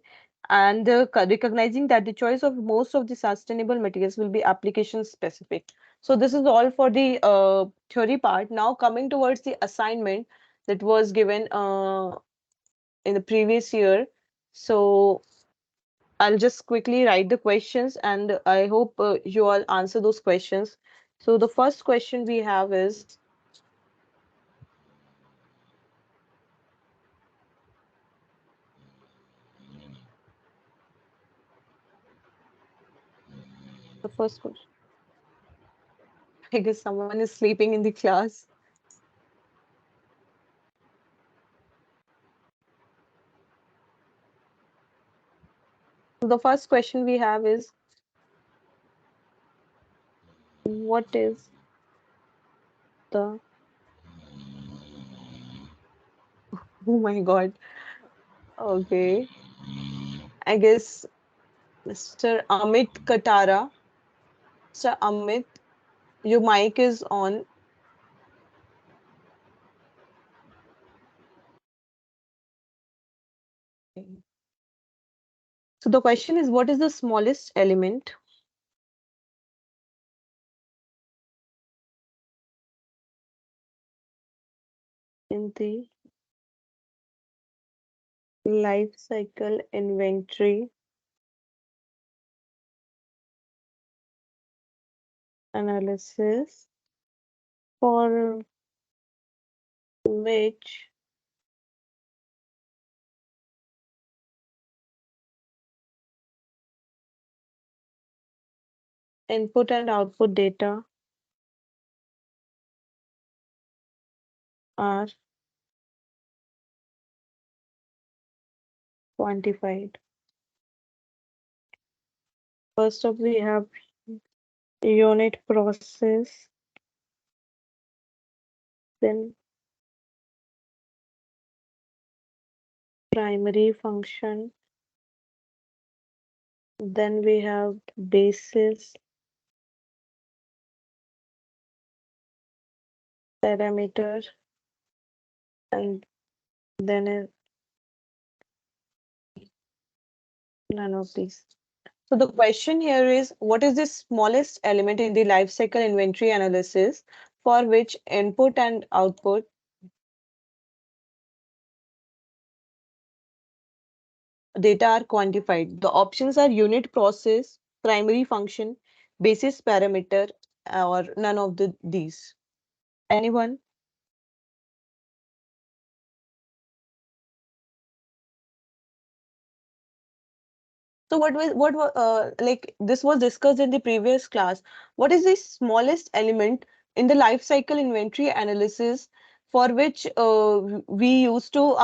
and recognizing that the choice of most of the sustainable materials will be application specific. So this is all for the theory part. Now coming towards the assignment that was given in the previous year. So I'll just quickly write the questions, and I hope you all answer those questions. So the first question we have is, the first question. I guess someone is sleeping in the class. So the first question we have is, what is the, oh my God. Okay. I guess Mr. Amit Katara. Mr. Amit, your mic is on. So the question is, what is the smallest element in the life cycle inventory analysis for which input and output data are quantified? First up, we have unit process, then primary function, then we have basis, parameter, and then none of these. So the question here is, what is the smallest element in the life cycle inventory analysis for which input and output data are quantified? The options are unit process, primary function, basis parameter, or none of these. Anyone? So like this was discussed in the previous class. What is the smallest element in the life cycle inventory analysis for which we used to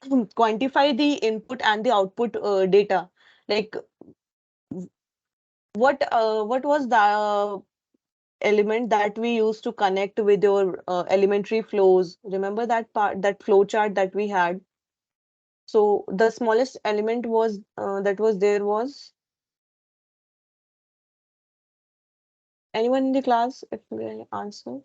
quantify the input and the output data? Like what was the element that we used to connect with your elementary flows? Remember that part, that flow chart that we had? So the smallest element was that was there was anyone in the class, if we answer?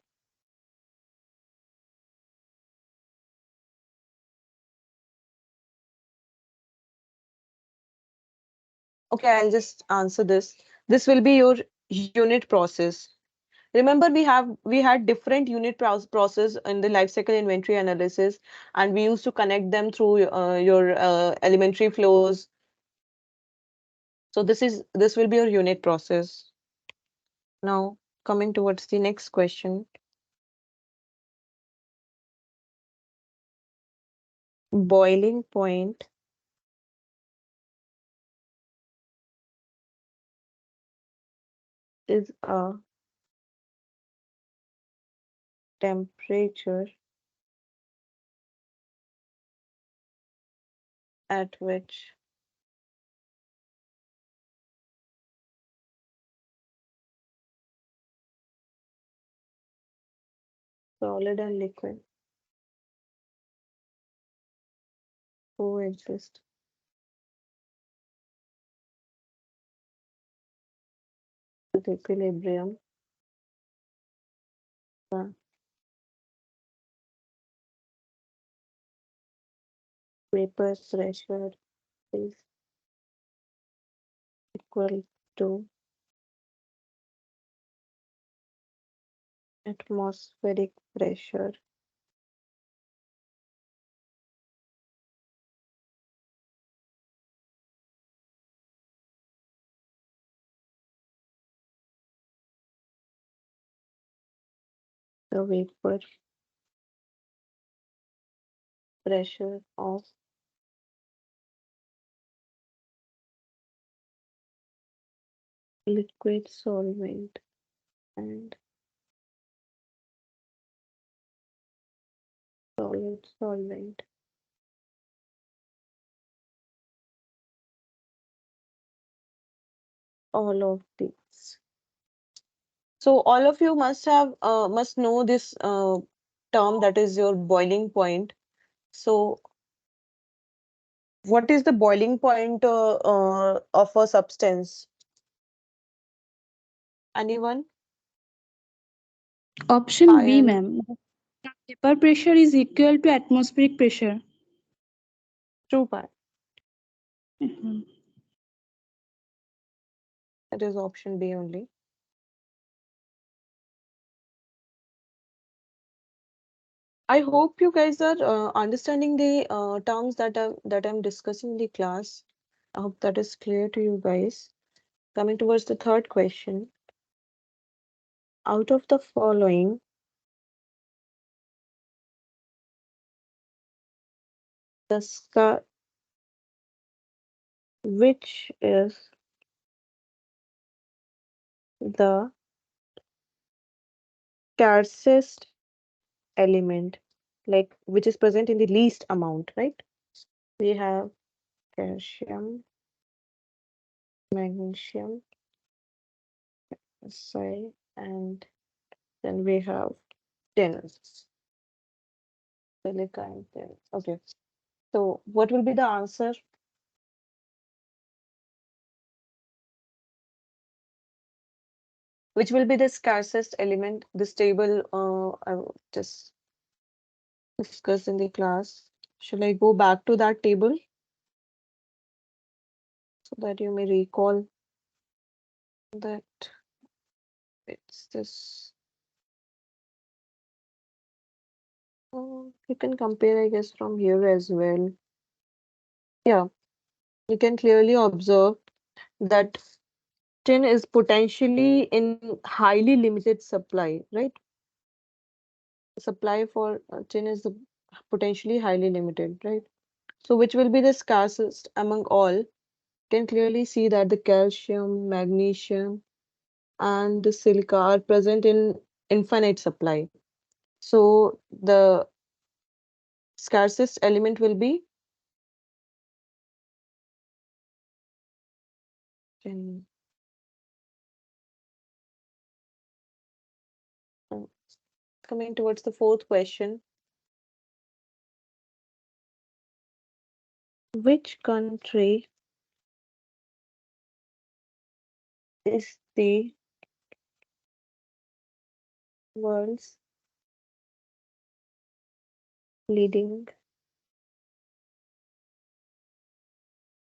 Okay, I'll just answer this. This will be your unit process. Remember, we had different process in the life cycle inventory analysis, and we used to connect them through your elementary flows. So this will be your unit process. Now, coming towards the next question, boiling point is a temperature at which solid and liquid coexist with equilibrium. The vapor pressure is equal to atmospheric pressure. The vapor pressure of liquid solvent and solid solvent. All of these. So all of you must know this term, that is your boiling point. So what is the boiling point of a substance? Anyone? Option B, Fire, ma'am. Vapor pressure is equal to atmospheric pressure. true part. Mhm. It is option B only. I hope you guys are understanding the terms that I'm discussing in the class. I hope that is clear to you guys. Coming towards the third question, out of the following, the which is the scarcest element, like which is present in the least amount, right? We have calcium, magnesium, Sorry, and then we have tin, silica and tin. Okay, so what will be the answer? Which will be the scarcest element? This table, I will just discussed in the class. Shall I go back to that table so that you may recall that it's this? You can compare, I guess, from here as well. Yeah, you can clearly observe that tin is potentially in highly limited supply, right? Supply for tin is potentially highly limited, right? So which will be the scarcest among all? Can clearly see that the calcium, magnesium, and the silica are present in infinite supply. So the scarcest element will be tin. Uh, Coming towards the fourth question, which country is the world's leading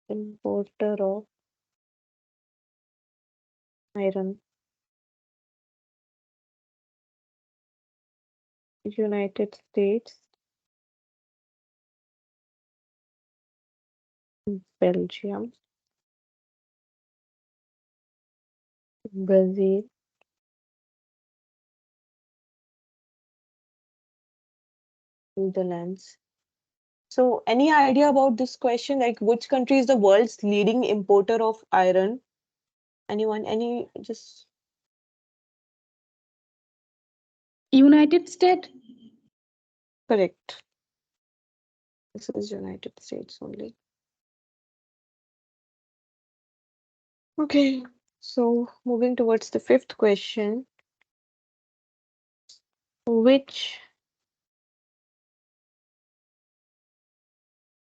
importer of iron? United States, Belgium, Brazil, Netherlands. So, any idea about this question? Like, which country is the world's leading importer of iron? Anyone? Any? Just United States. correct. This is United States only. Okay. So, moving towards the fifth question, which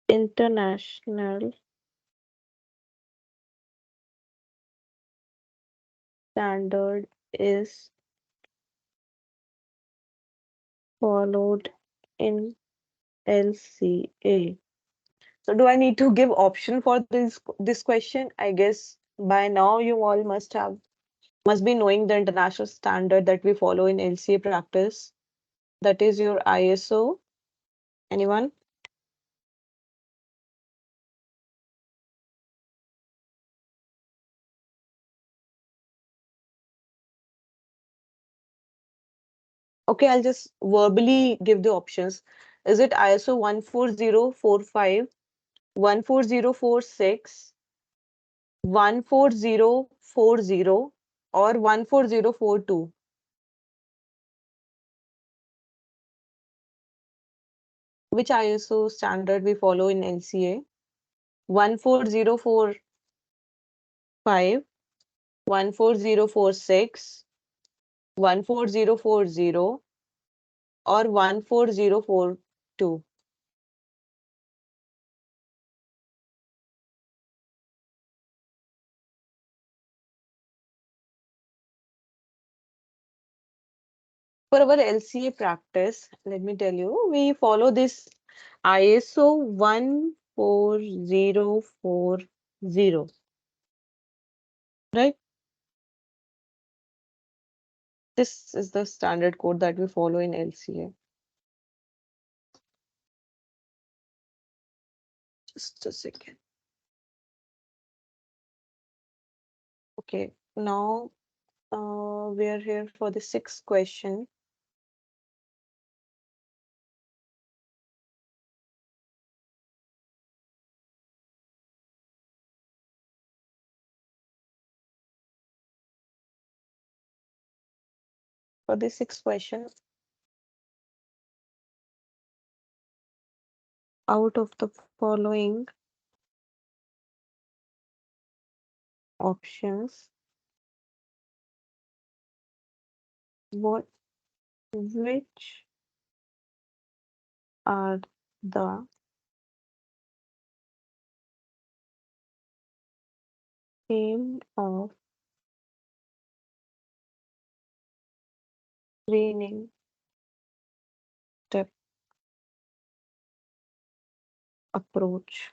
international standard is followed in LCA? So do I need to give option for this question? I guess by now you all must be knowing the international standard that we follow in LCA practice. That is your ISO. Anyone? Okay, I'll just verbally give the options. Is it ISO 14045, 14046, 14040, or 14042? Which ISO standard we follow in LCA? 14045, 14046, 14040, or 14042? For our LCA practice, let me tell you, we follow this ISO 14040, right? This is the standard code that we follow in LCA. Just a second. Okay, now we are here for the sixth question. For the sixth question, out of the following options, What, which are the aim of training step approach?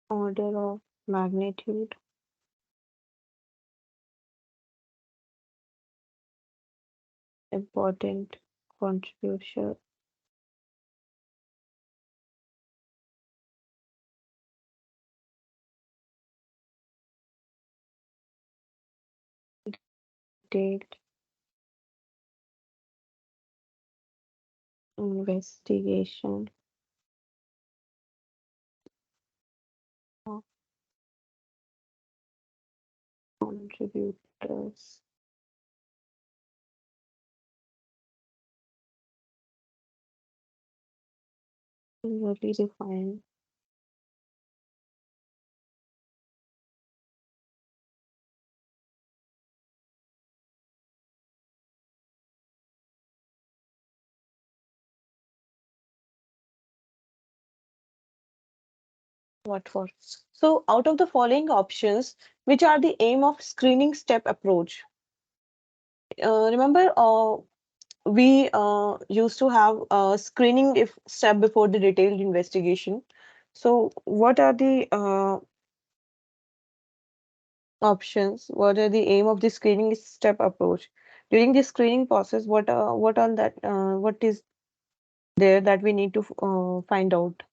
Order of magnitude, important contribution, detailed investigation of contributors, clearly defined. What for? So, out of the following options, which are the aim of screening step approach? Remember, we used to have screening if step before the detailed investigation. So, what are the options? What are the aim of the screening step approach? During the screening process, what on that what is there that we need to find out?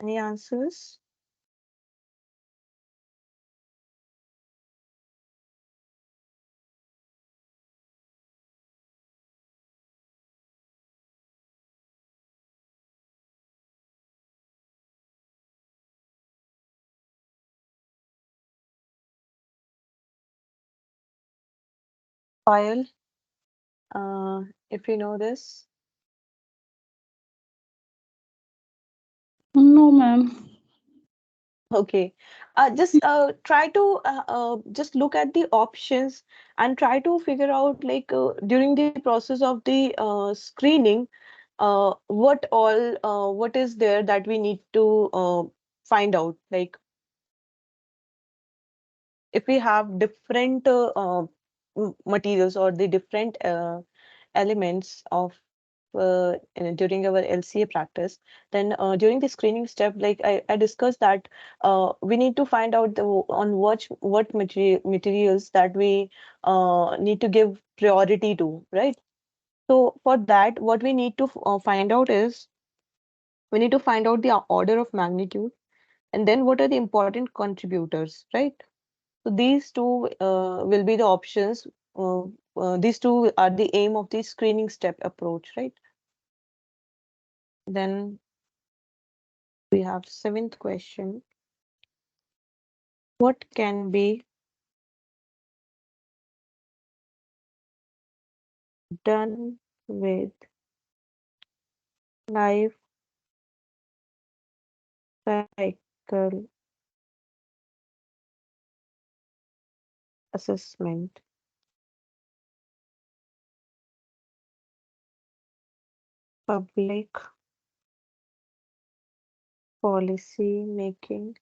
Any answers? Payal, if you know this. No, ma'am. Okay. Just try to just look at the options and try to figure out like during the process of the screening, what is there that we need to find out. Like if we have different materials or the different elements of during our LCA practice, then during the screening step, like I discussed that we need to find out on what materials that we need to give priority to, right? So for that, what we need to find out is we need to find out the order of magnitude, and then what are the important contributors, right? So these two will be the options. Uh, these two are the aim of the screening step approach, right? Then we have seventh question. What can be done with life cycle assessment, public policy making,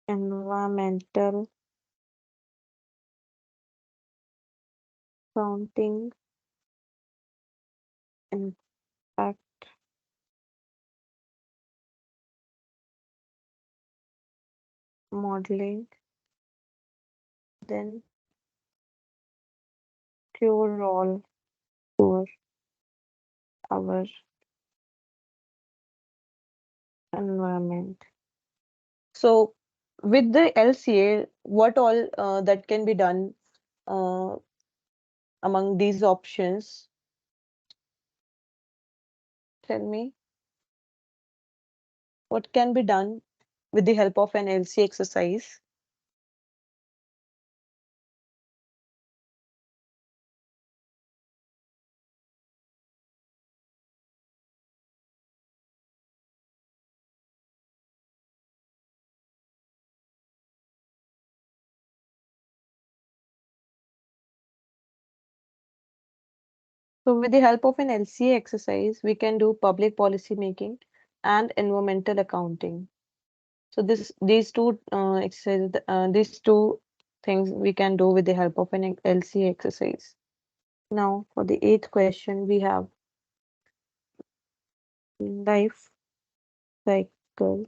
environmental counting, impact modeling, then pure role for our environment. So with the LCA, what all that can be done uh, among these options? Tell me, what can be done with the help of an LCA exercise? So with the help of an LCA exercise, we can do public policy making and environmental accounting. So these two exercises, these two things we can do with the help of an LCA exercise. Now for the eighth question, we have life cycle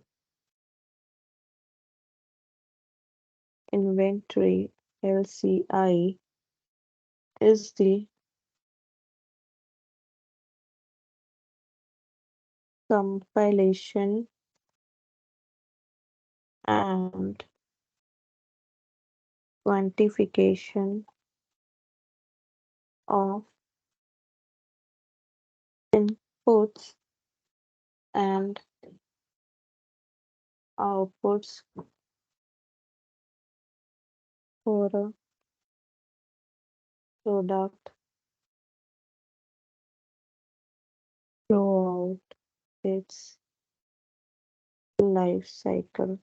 inventory LCI is the compilation and quantification of inputs and outputs for a product throughout its life cycle.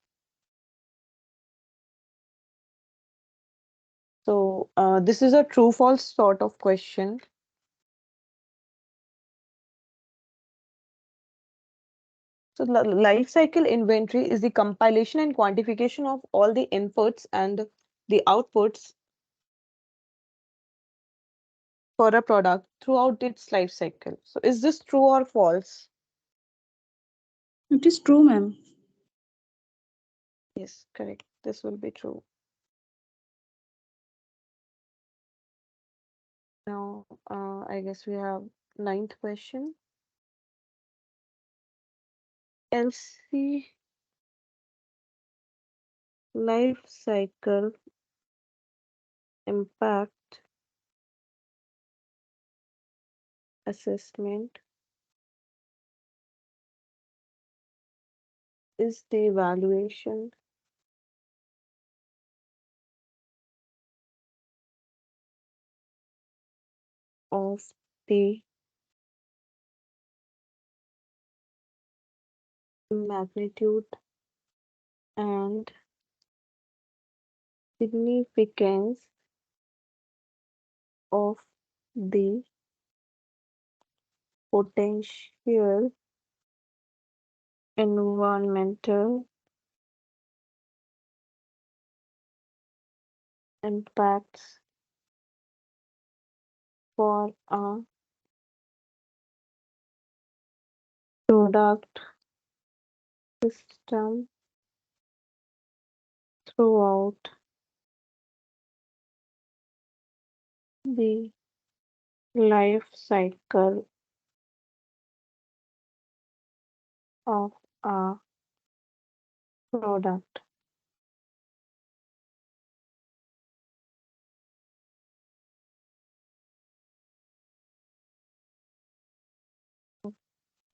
So, this is a true false sort of question. So, life cycle inventory is the compilation and quantification of all the inputs and the outputs for a product throughout its life cycle. So, is this true or false? It is true, ma'am. Yes, correct. This will be true. Now, I guess we have ninth question. LC life cycle impact assessment is the evaluation of the magnitude and significance of the potential environmental impacts for a product system throughout the life cycle of a product.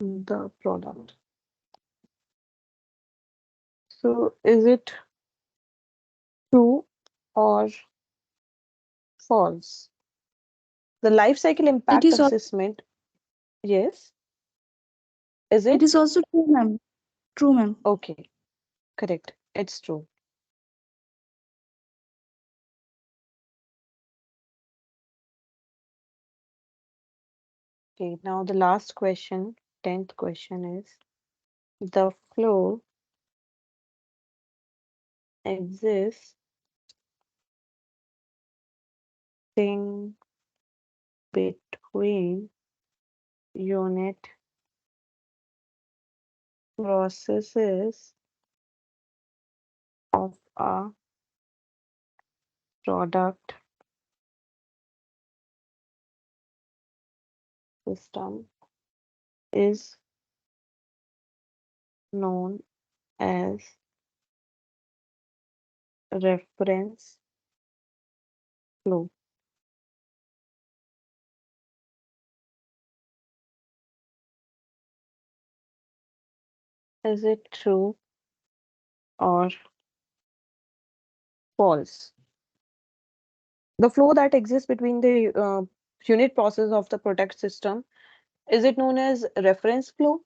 The product. So, is it true or false? The life cycle It impact is assessment, yes. Is it it? is also true, ma'am. True, ma'am. Okay, correct. It's true. Okay, now the last question, 10th question is the flow exists in between unit processes of a product system is known as reference flow. Is it true or false? The flow that exists between the unit process of the product system, is it known as reference flow?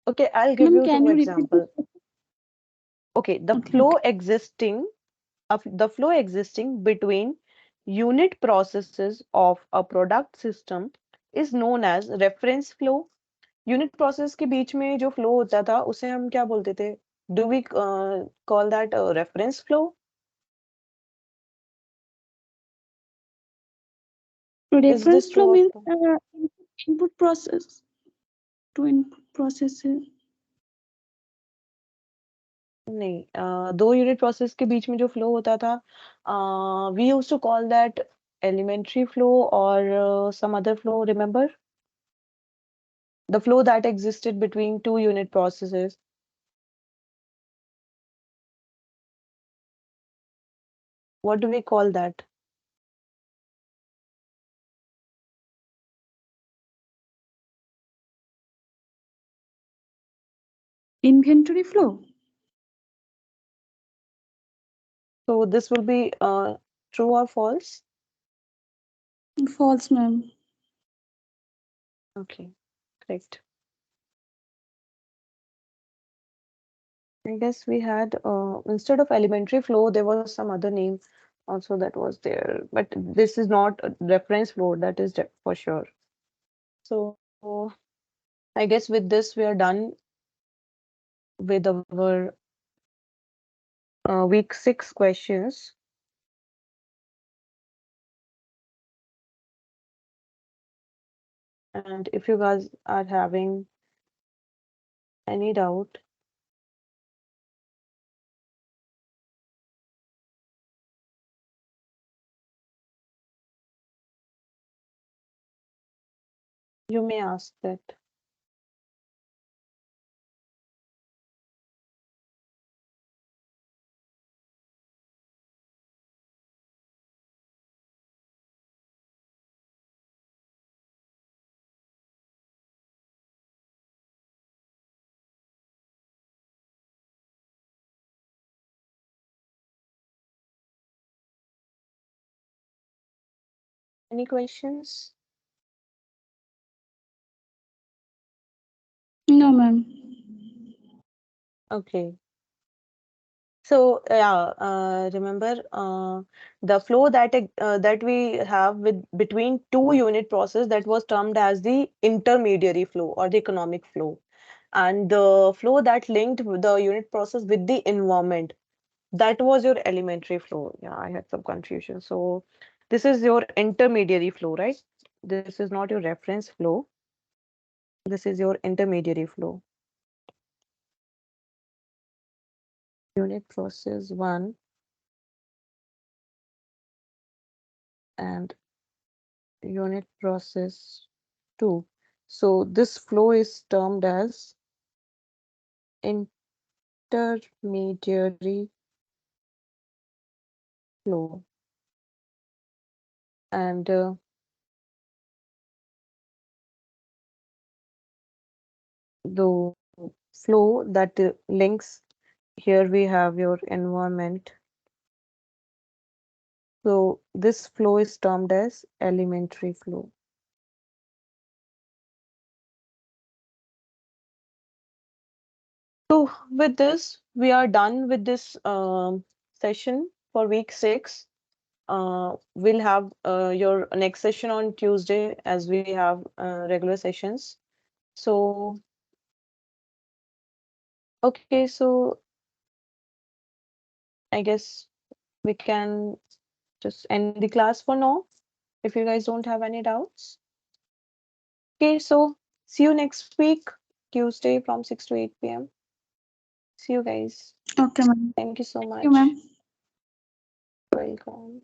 Okay, I'll give Ma'am, you can two you repeat this? example. Okay, Okay, okay. the flow existing between unit processes of a product system is known as reference flow. Unit process के बीच में जो flow होता था उसे हम क्या बोलते थे? Do we call that reference flow? Is Reference this flow true means और input process to input processes. नहीं, दो यूनिट प्रोसेस के बीच में जो फ्लो होता था, we used to call that elementary flow और some other flow, remember? The flow that existed between two unit processes. What do we call that? Inventory flow. So this will be true or false? False, ma'am. Okay, correct. I guess we had instead of elementary flow, there was some other name also that was there, but this is not a reference flow, that is for sure. So I guess with this we are done with our week 6 questions. And if you guys are having any doubt, you may ask that. Any questions? No, ma'am. Okay. So yeah, remember the flow that we have with between two unit process that was termed as the intermediary flow or the economic flow, and the flow that linked the unit process with the environment, that was your elementary flow. Yeah, I had some confusion. So this is your intermediary flow, right? This is not your reference flow. This is your intermediary flow. Unit process 1 and unit process 2. So this flow is termed as intermediary flow. And the flow that links, here we have your environment. So this flow is termed as elementary flow. So with this, we are done with this session for week 6. We'll have your next session on Tuesday as we have regular sessions. So, okay, so I guess we can just end the class for now if you guys don't have any doubts. Okay, so see you next week, Tuesday from 6 to 8 p.m. See you guys. Okay, ma'am. Thank you so Thank you, ma'am. much. Welcome.